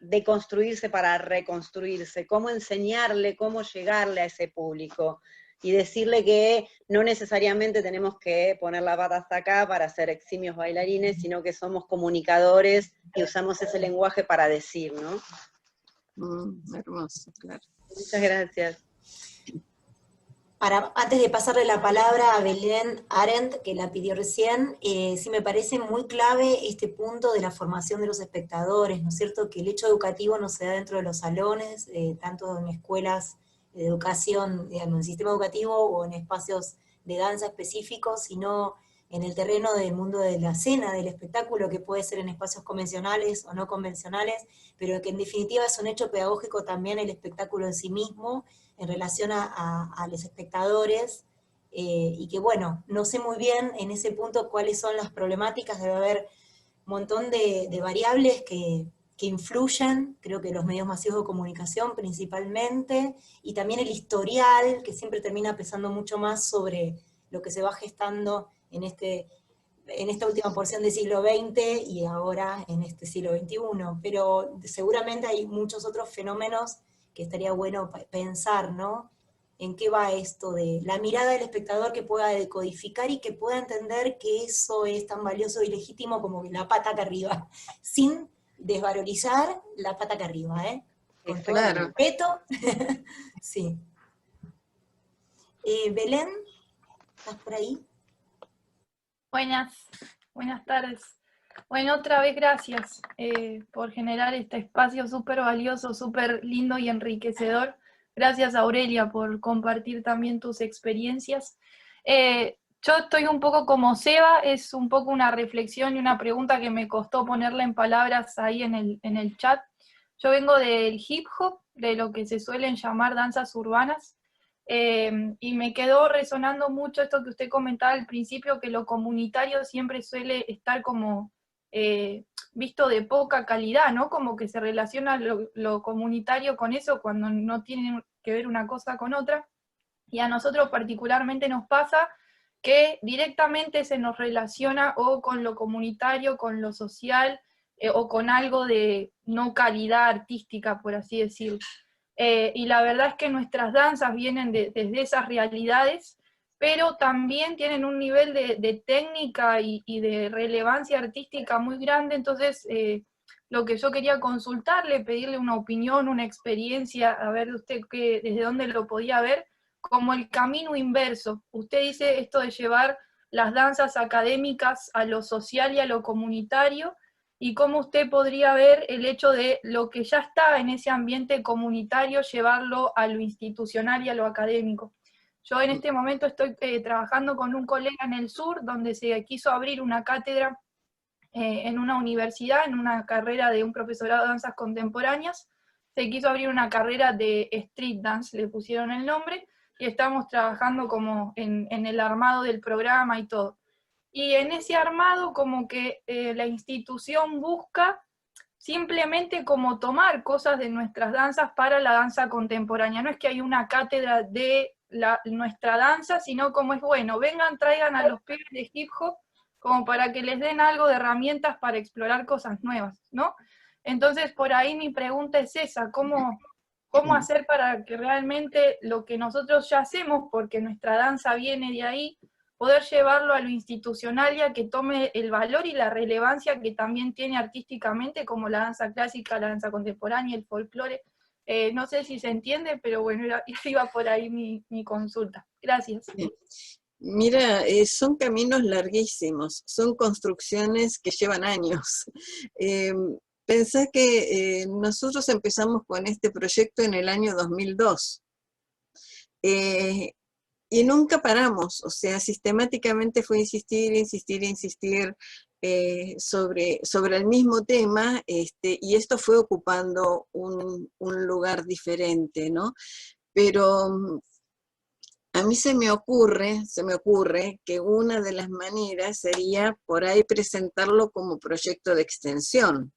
deconstruirse para reconstruirse. Cómo enseñarle, cómo llegarle a ese público. Y decirle que no necesariamente tenemos que poner la pata hasta acá para ser eximios bailarines, sino que somos comunicadores y usamos ese lenguaje para decir, ¿no? Hermoso, claro. Muchas gracias. Antes de pasarle la palabra a Belén Arendt, que la pidió recién, sí me parece muy clave este punto de la formación de los espectadores, ¿no es cierto? Que el hecho educativo no se da dentro de los salones, tanto en escuelas de educación, digamos, en el sistema educativo o en espacios de danza específicos, sino en el terreno del mundo de la escena, del espectáculo, que puede ser en espacios convencionales o no convencionales, pero que en definitiva es un hecho pedagógico también el espectáculo en sí mismo, en relación a los espectadores, y que bueno, no sé muy bien en ese punto cuáles son las problemáticas, debe haber un montón de variables que influyen, creo que los medios masivos de comunicación principalmente, y también el historial, que siempre termina pesando mucho más sobre lo que se va gestando en esta última porción del siglo XX y ahora en este siglo XXI, pero seguramente hay muchos otros fenómenos que estaría bueno pensar, ¿no? En qué va esto de la mirada del espectador que pueda decodificar y que pueda entender que eso es tan valioso y legítimo como la pata acá arriba, sin desvalorizar la pata acá arriba, ¿eh? Con todo el respeto. Sí. Belén, ¿estás por ahí? Buenas tardes. Bueno, otra vez gracias por generar este espacio súper valioso, súper lindo y enriquecedor. Gracias, Aurelia, por compartir también tus experiencias. Yo estoy un poco como Seba, es un poco una reflexión y una pregunta que me costó ponerla en palabras ahí en el chat. Yo vengo del hip hop, de lo que se suelen llamar danzas urbanas, y me quedó resonando mucho esto que usted comentaba al principio, que lo comunitario siempre suele estar como visto de poca calidad, ¿no? Como que se relaciona lo comunitario con eso cuando no tienen que ver una cosa con otra. Y a nosotros particularmente nos pasa que directamente se nos relaciona o con lo comunitario, con lo social, o con algo de no calidad artística, por así decirlo. Y la verdad es que nuestras danzas vienen desde esas realidades, pero también tienen un nivel de técnica y de relevancia artística muy grande. Entonces lo que yo quería consultarle, pedirle una opinión, una experiencia, a ver usted desde dónde lo podía ver, como el camino inverso. Usted dice esto de llevar las danzas académicas a lo social y a lo comunitario, y cómo usted podría ver el hecho de lo que ya está en ese ambiente comunitario, llevarlo a lo institucional y a lo académico. Yo en este momento estoy trabajando con un colega en el sur, donde se quiso abrir una cátedra en una universidad, en una carrera de un profesorado de danzas contemporáneas. Se quiso abrir una carrera de street dance, le pusieron el nombre, y estamos trabajando como en el armado del programa y todo. Y en ese armado como que la institución busca simplemente como tomar cosas de nuestras danzas para la danza contemporánea. No es que hay una cátedra de nuestra danza, sino como es, bueno, vengan, traigan a los pibes de hip hop como para que les den algo de herramientas para explorar cosas nuevas, ¿no? Entonces, por ahí mi pregunta es esa, ¿cómo hacer para que realmente lo que nosotros ya hacemos, porque nuestra danza viene de ahí, poder llevarlo a lo institucional y a que tome el valor y la relevancia que también tiene artísticamente, como la danza clásica, la danza contemporánea, el folclore? No sé si se entiende, pero bueno, iba por ahí mi consulta. Gracias. Mira, son caminos larguísimos, son construcciones que llevan años. Pensá que nosotros empezamos con este proyecto en el año 2002. Y nunca paramos, o sea, sistemáticamente fue insistir sobre el mismo tema, y esto fue ocupando un lugar diferente, ¿no? Pero a mí se me ocurre que una de las maneras sería por ahí presentarlo como proyecto de extensión,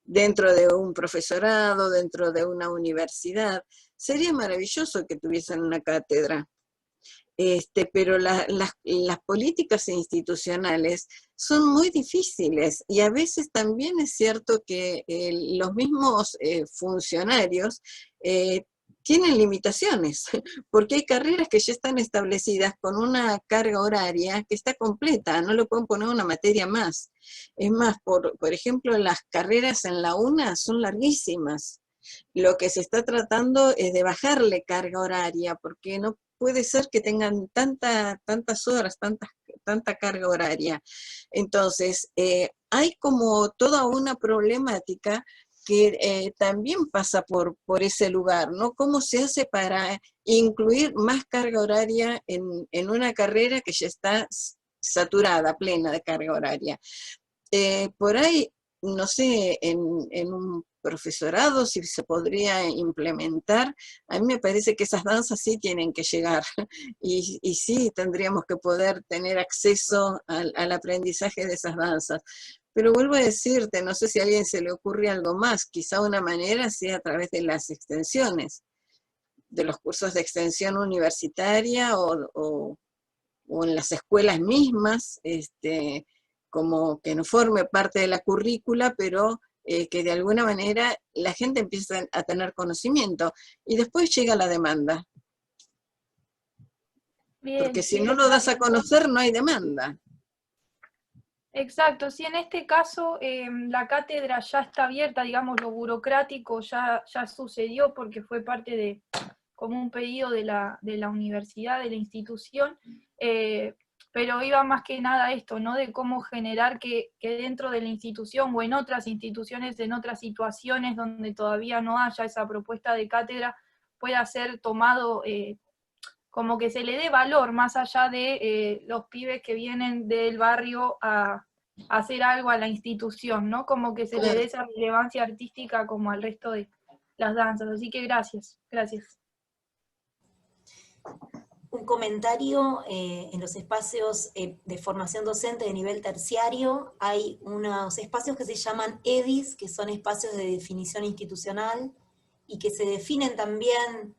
dentro de un profesorado, dentro de una universidad. Sería maravilloso que tuviesen una cátedra, pero las políticas institucionales son muy difíciles, y a veces también es cierto que los mismos funcionarios tienen limitaciones, porque hay carreras que ya están establecidas con una carga horaria que está completa, no le pueden poner una materia más. Es más, por ejemplo, las carreras en la UNA son larguísimas. Lo que se está tratando es de bajarle carga horaria, porque no puede ser que tengan tantas horas, tanta carga horaria. Entonces, hay como toda una problemática que también pasa por ese lugar, ¿no? ¿Cómo se hace para incluir más carga horaria en una carrera que ya está saturada, plena de carga horaria? Por ahí no sé, en un profesorado, si se podría implementar, a mí me parece que esas danzas sí tienen que llegar, y sí tendríamos que poder tener acceso al aprendizaje de esas danzas. Pero vuelvo a decirte, no sé si a alguien se le ocurre algo más, quizá una manera sea a través de las extensiones, de los cursos de extensión universitaria o en las escuelas mismas, como que no forme parte de la currícula, pero que de alguna manera la gente empiece a tener conocimiento. Y después llega la demanda. Bien, Porque si sí, no lo das a conocer, no hay demanda. exacto, sí, en este caso la cátedra ya está abierta, digamos, lo burocrático ya sucedió porque fue parte de como un pedido de la universidad, de la institución, pero iba más que nada a esto, ¿no? De cómo generar que dentro de la institución o en otras instituciones, en otras situaciones donde todavía no haya esa propuesta de cátedra, pueda ser tomado, como que se le dé valor más allá de los pibes que vienen del barrio a hacer algo a la institución, ¿no? Como que se le dé esa relevancia artística como al resto de las danzas. Así que gracias, gracias. Un comentario, en los espacios de formación docente de nivel terciario hay unos espacios que se llaman EDIs, que son espacios de definición institucional, y que se definen también,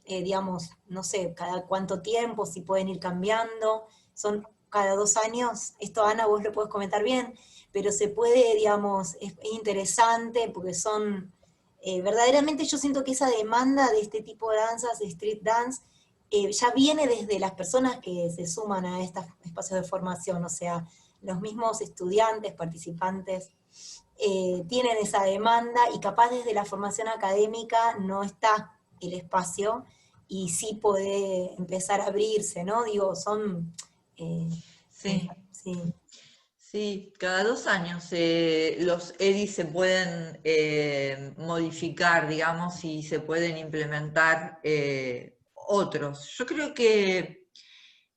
digamos, no sé, cada cuánto tiempo, si pueden ir cambiando, son cada 2 años, esto Ana vos lo podés comentar bien, pero se puede, digamos, es interesante porque son, verdaderamente yo siento que esa demanda de este tipo de danzas, de street dance, ya viene desde las personas que se suman a estos espacios de formación, o sea, los mismos estudiantes, participantes, tienen esa demanda y capaz desde la formación académica no está el espacio y sí puede empezar a abrirse, ¿no? Digo, son... sí. Sí. Sí, cada 2 años los EDI se pueden modificar, digamos, y se pueden implementar otros. Yo creo que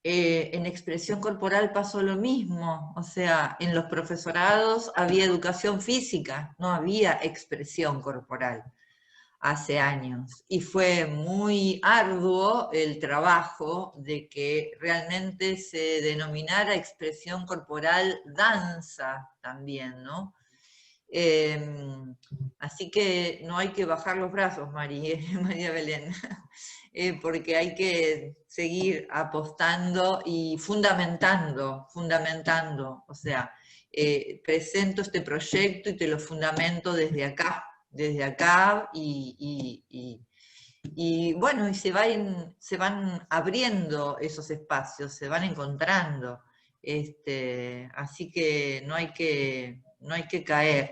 en expresión corporal pasó lo mismo, o sea, en los profesorados había educación física, no había expresión corporal hace años, y fue muy arduo el trabajo de que realmente se denominara expresión corporal danza también, ¿no? Así que no hay que bajar los brazos, María Belén, porque hay que seguir apostando y fundamentando, o sea, presento este proyecto y te lo fundamento desde acá, y bueno, y se van abriendo esos espacios, se van encontrando, así que no hay que caer,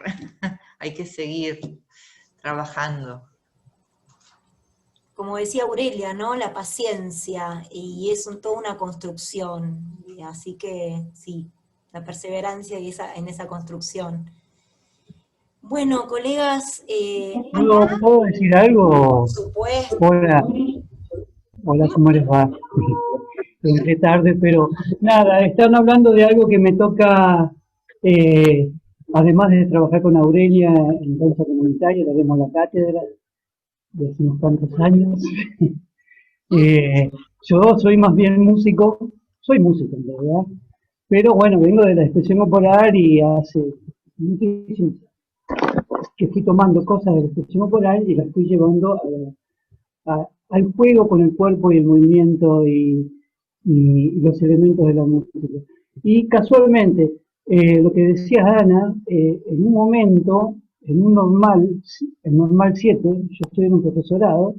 hay que seguir trabajando. Como decía Aurelia, ¿no? La paciencia, y es toda una construcción, así que sí, la perseverancia en esa construcción. Bueno, colegas... ¿Puedo decir algo? Por supuesto. Hola, ¿cómo les va? Entré tarde, pero nada, están hablando de algo que me toca, además de trabajar con Aurelia en danza comunitaria, le demos la cátedra de hace unos cuantos años. Yo soy más bien músico, soy músico en realidad, pero bueno, vengo de la expresión corporal y hace muchísimo que fui tomando cosas de la expresión corporal y las fui llevando al juego con el cuerpo y el movimiento y los elementos de la música. Y casualmente, lo que decía Ana, en un momento, en un el normal 7, yo estoy en un profesorado,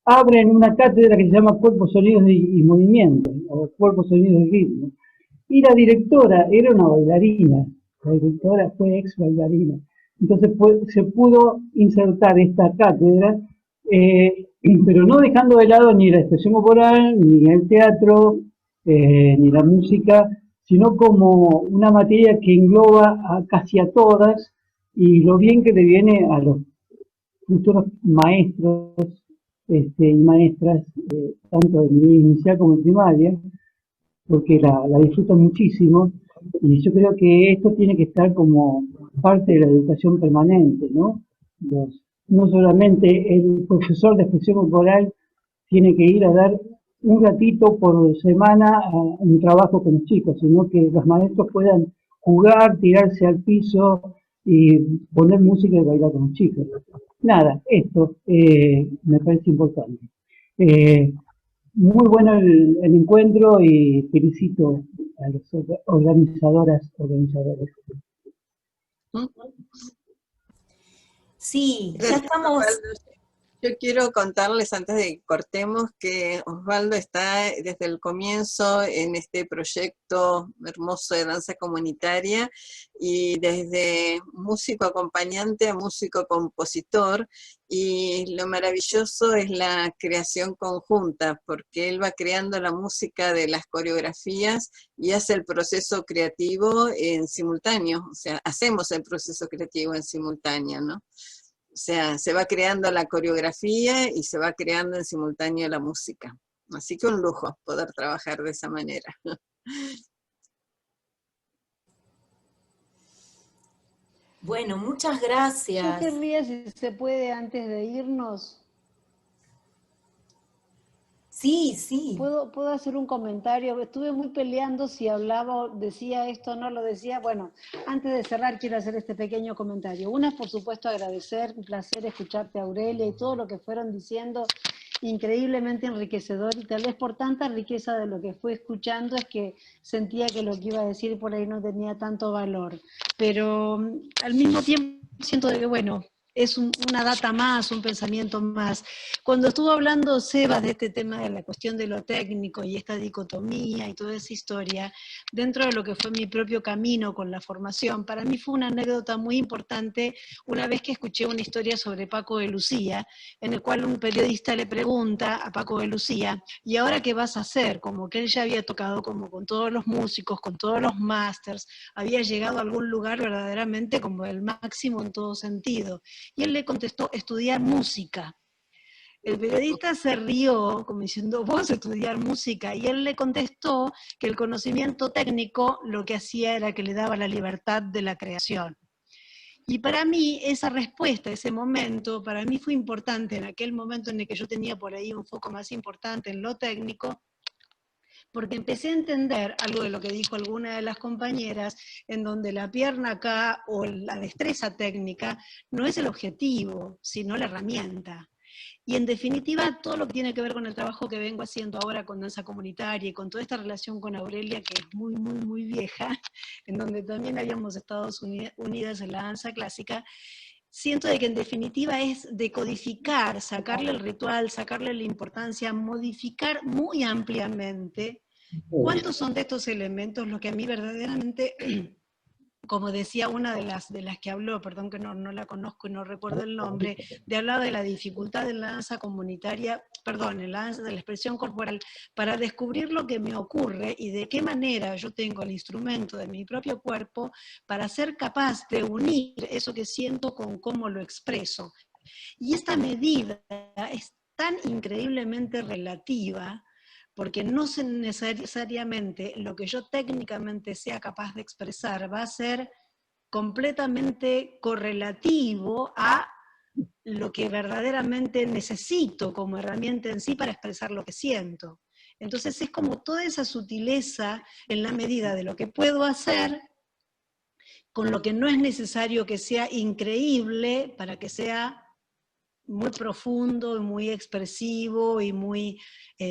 abren una cátedra que se llama Cuerpos, Sonidos y Movimiento, o Cuerpos, Sonidos y Ritmo. Y la directora era una bailarina, la directora fue ex bailarina. Entonces se pudo insertar esta cátedra, pero no dejando de lado ni la expresión corporal, ni el teatro, ni la música, sino como una materia que engloba casi a todas, y lo bien que le viene a los futuros maestros y maestras, tanto de nivel inicial como de primaria, porque la disfrutan muchísimo, y yo creo que esto tiene que estar como parte de la educación permanente, ¿no? No solamente el profesor de expresión corporal tiene que ir a dar un ratito por semana a un trabajo con los chicos, sino que los maestros puedan jugar, tirarse al piso y poner música y bailar con los chicos. Nada, esto me parece importante. Muy bueno el encuentro y felicito a las organizadores. Sí, ya estamos. Yo quiero contarles antes de que cortemos que Osvaldo está desde el comienzo en este proyecto hermoso de danza comunitaria y desde músico acompañante a músico compositor, y lo maravilloso es la creación conjunta porque él va creando la música de las coreografías y hace el proceso creativo en simultáneo, o sea, hacemos el proceso creativo en simultáneo, ¿no? O sea, se va creando la coreografía y se va creando en simultáneo la música. Así que un lujo poder trabajar de esa manera. Bueno, muchas gracias. Yo querría, si se puede, antes de irnos. Sí, sí. ¿Puedo hacer un comentario? Estuve muy peleando si hablaba, decía esto o no lo decía. Bueno, antes de cerrar quiero hacer este pequeño comentario. Una es, por supuesto, agradecer, un placer escucharte, Aurelia, y todo lo que fueron diciendo, increíblemente enriquecedor, y tal vez por tanta riqueza de lo que fui escuchando es que sentía que lo que iba a decir por ahí no tenía tanto valor. Pero al mismo tiempo siento de que, bueno, es una data más, un pensamiento más. Cuando estuvo hablando Sebas de este tema de la cuestión de lo técnico y esta dicotomía y toda esa historia, dentro de lo que fue mi propio camino con la formación, para mí fue una anécdota muy importante una vez que escuché una historia sobre Paco de Lucía, en el cual un periodista le pregunta a Paco de Lucía, ¿y ahora qué vas a hacer? Como que él ya había tocado como con todos los músicos, con todos los másters, había llegado a algún lugar verdaderamente como el máximo en todo sentido. Y él le contestó, estudiar música. El periodista se rió, como diciendo, vos estudiar música, y él le contestó que el conocimiento técnico lo que hacía era que le daba la libertad de la creación. Y para mí esa respuesta, ese momento, para mí fue importante en aquel momento en el que yo tenía por ahí un foco más importante en lo técnico, porque empecé a entender algo de lo que dijo alguna de las compañeras, en donde la pierna acá o la destreza técnica no es el objetivo, sino la herramienta. Y en definitiva, todo lo que tiene que ver con el trabajo que vengo haciendo ahora con danza comunitaria y con toda esta relación con Aurelia, que es muy, muy, muy vieja, en donde también habíamos estado unidas en la danza clásica, siento de que en definitiva es decodificar, sacarle el ritual, sacarle la importancia, modificar muy ampliamente cuántos son de estos elementos los que a mí verdaderamente, como decía una de las que habló, perdón que no la conozco y no recuerdo el nombre, de hablar de la dificultad de la danza comunitaria, perdón, en la danza de la expresión corporal, para descubrir lo que me ocurre y de qué manera yo tengo el instrumento de mi propio cuerpo para ser capaz de unir eso que siento con cómo lo expreso. Y esta medida es tan increíblemente relativa, porque no necesariamente lo que yo técnicamente sea capaz de expresar va a ser completamente correlativo a lo que verdaderamente necesito como herramienta en sí para expresar lo que siento. Entonces es como toda esa sutileza en la medida de lo que puedo hacer, con lo que no es necesario que sea increíble para que sea muy profundo y muy expresivo y muy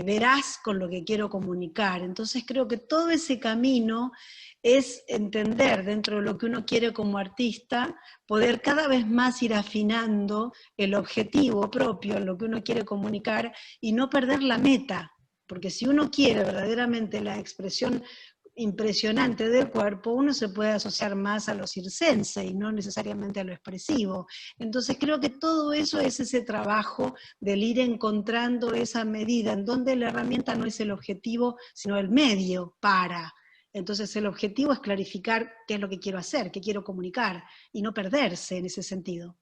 veraz con lo que quiero comunicar. Entonces creo que todo ese camino es entender dentro de lo que uno quiere como artista, poder cada vez más ir afinando el objetivo propio, lo que uno quiere comunicar y no perder la meta, porque si uno quiere verdaderamente la expresión impresionante del cuerpo, uno se puede asociar más a lo circense y no necesariamente a lo expresivo. Entonces creo que todo eso es ese trabajo del ir encontrando esa medida en donde la herramienta no es el objetivo, sino el medio para. Entonces el objetivo es clarificar qué es lo que quiero hacer, qué quiero comunicar, y no perderse en ese sentido.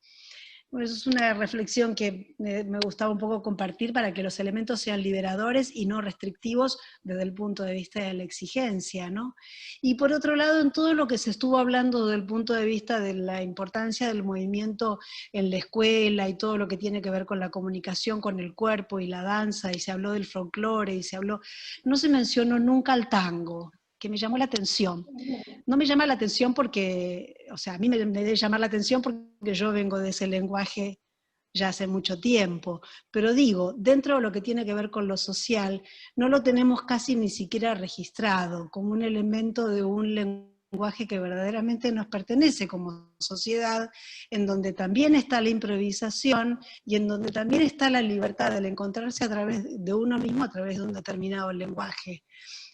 Bueno, eso es una reflexión que me gustaba un poco compartir para que los elementos sean liberadores y no restrictivos desde el punto de vista de la exigencia, ¿no? Y por otro lado, en todo lo que se estuvo hablando desde el punto de vista de la importancia del movimiento en la escuela y todo lo que tiene que ver con la comunicación con el cuerpo y la danza, y se habló del folclore, y se habló, no se mencionó nunca el tango, que me llamó la atención. No me llama la atención porque, o sea, a mí me debe llamar la atención porque yo vengo de ese lenguaje ya hace mucho tiempo, pero digo, dentro de lo que tiene que ver con lo social, no lo tenemos casi ni siquiera registrado como un elemento de un lenguaje que verdaderamente nos pertenece como sociedad, en donde también está la improvisación y en donde también está la libertad del encontrarse a través de uno mismo, a través de un determinado lenguaje.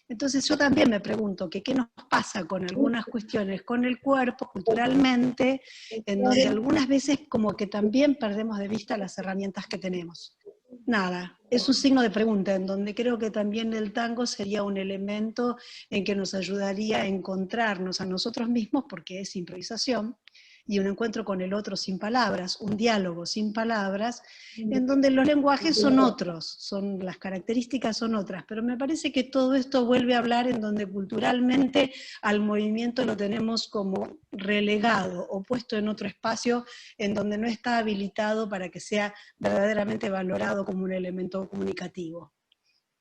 Entonces yo también me pregunto que qué nos pasa con algunas cuestiones con el cuerpo culturalmente, en donde algunas veces como que también perdemos de vista las herramientas que tenemos. Nada, es un signo de pregunta, en donde creo que también el tango sería un elemento en que nos ayudaría a encontrarnos a nosotros mismos, porque es improvisación, y un encuentro con el otro sin palabras, un diálogo sin palabras, en donde los lenguajes son otros, las características son otras, pero me parece que todo esto vuelve a hablar en donde culturalmente al movimiento lo tenemos como relegado o puesto en otro espacio en donde no está habilitado para que sea verdaderamente valorado como un elemento comunicativo.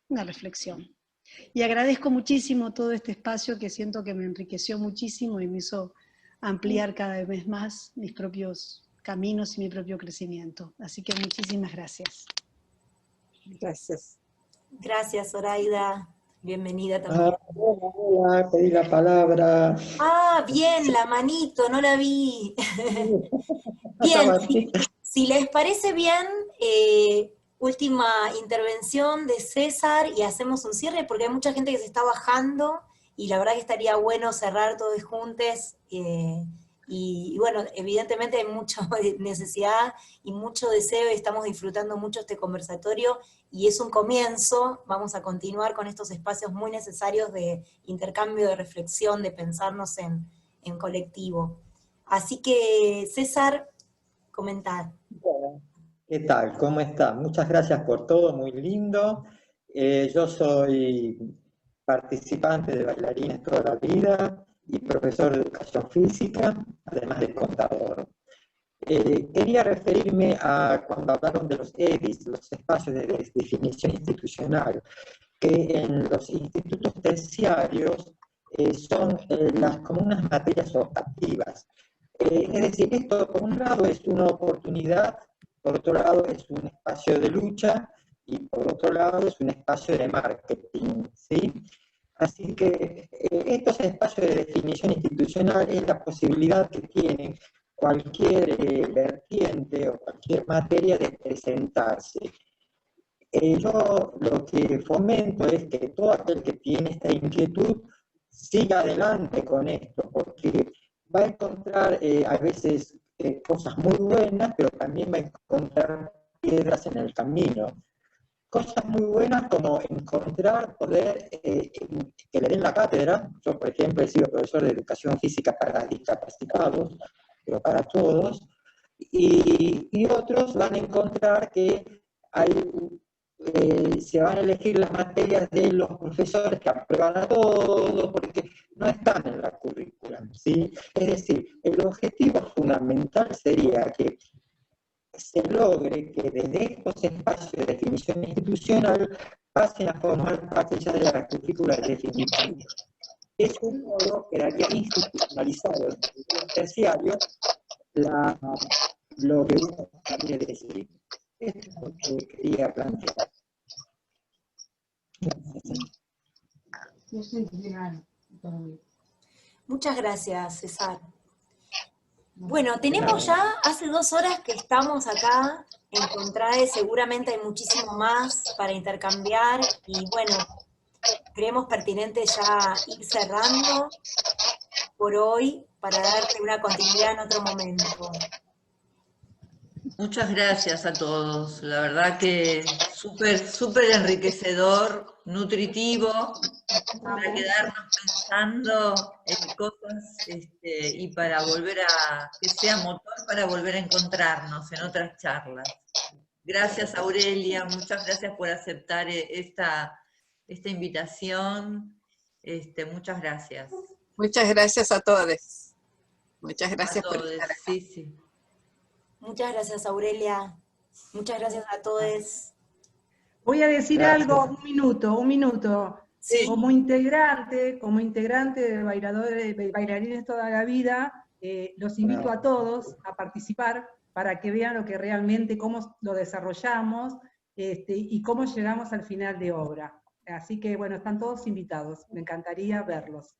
Una reflexión. Y agradezco muchísimo todo este espacio que siento que me enriqueció muchísimo y me hizo ampliar cada vez más mis propios caminos y mi propio crecimiento. Así que muchísimas gracias. Gracias. Gracias, Zoraida. Bienvenida también. Hola, pedí la palabra. Ah, bien, la manito, no la vi. Bien, si les parece bien, última intervención de César y hacemos un cierre porque hay mucha gente que se está bajando. Y la verdad que estaría bueno cerrar todos juntos, y bueno, evidentemente hay mucha necesidad y mucho deseo, y estamos disfrutando mucho este conversatorio, y es un comienzo. Vamos a continuar con estos espacios muy necesarios de intercambio, de reflexión, de pensarnos en colectivo. Así que, César, comentar. Bueno, ¿qué tal? ¿Cómo está? Muchas gracias por todo, muy lindo. Yo soy participante de bailarines toda la vida y profesor de educación física, además de contador. Quería referirme a cuando hablaron de los EDIs, los espacios de definición institucional, que en los institutos terciarios son como unas materias optativas. Es decir, esto por un lado es una oportunidad, por otro lado es un espacio de lucha, y por otro lado es un espacio de marketing, ¿sí? Así que estos espacios de definición institucional es la posibilidad que tiene cualquier vertiente o cualquier materia de presentarse. Yo lo que fomento es que todo aquel que tiene esta inquietud siga adelante con esto, porque va a encontrar a veces cosas muy buenas, pero también va a encontrar piedras en el camino. Cosas muy buenas como encontrar, poder que le den la cátedra. Yo, por ejemplo, he sido profesor de educación física para discapacitados, pero para todos, y otros van a encontrar que se van a elegir las materias de los profesores que aprueban a todos, porque no están en la currícula, ¿sí? Es decir, el objetivo fundamental sería que se logre que desde estos espacios de definición institucional pasen a formar parte ya de la currícula definitiva. Es un modo que daría institucionalizado en el terciario lo que uno quiere decir. Esto es lo que quería plantear. Muchas gracias, César. Bueno, tenemos ya hace 2 horas que estamos acá en Contrae, seguramente hay muchísimo más para intercambiar, y bueno, creemos pertinente ya ir cerrando por hoy para darte una continuidad en otro momento. Muchas gracias a todos. La verdad que súper enriquecedor, nutritivo, para quedarnos pensando en cosas y para volver que sea motor para volver a encontrarnos en otras charlas. Gracias, Aurelia, muchas gracias por aceptar esta invitación. Muchas gracias. Muchas gracias a todos. Muchas gracias por estar aquí. Sí. Muchas gracias, Aurelia. Muchas gracias a todos. Voy a decir algo, un minuto. Sí. Como integrante de Bailarines Toda la Vida, los invito a todos a participar para que vean lo que realmente, cómo lo desarrollamos y cómo llegamos al final de obra. Así que, bueno, están todos invitados. Me encantaría verlos.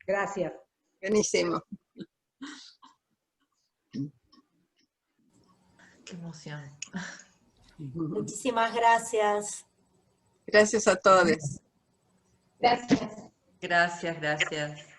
Gracias. Buenísimo. Qué emoción. Muchísimas gracias. Gracias a todos. Gracias. Gracias.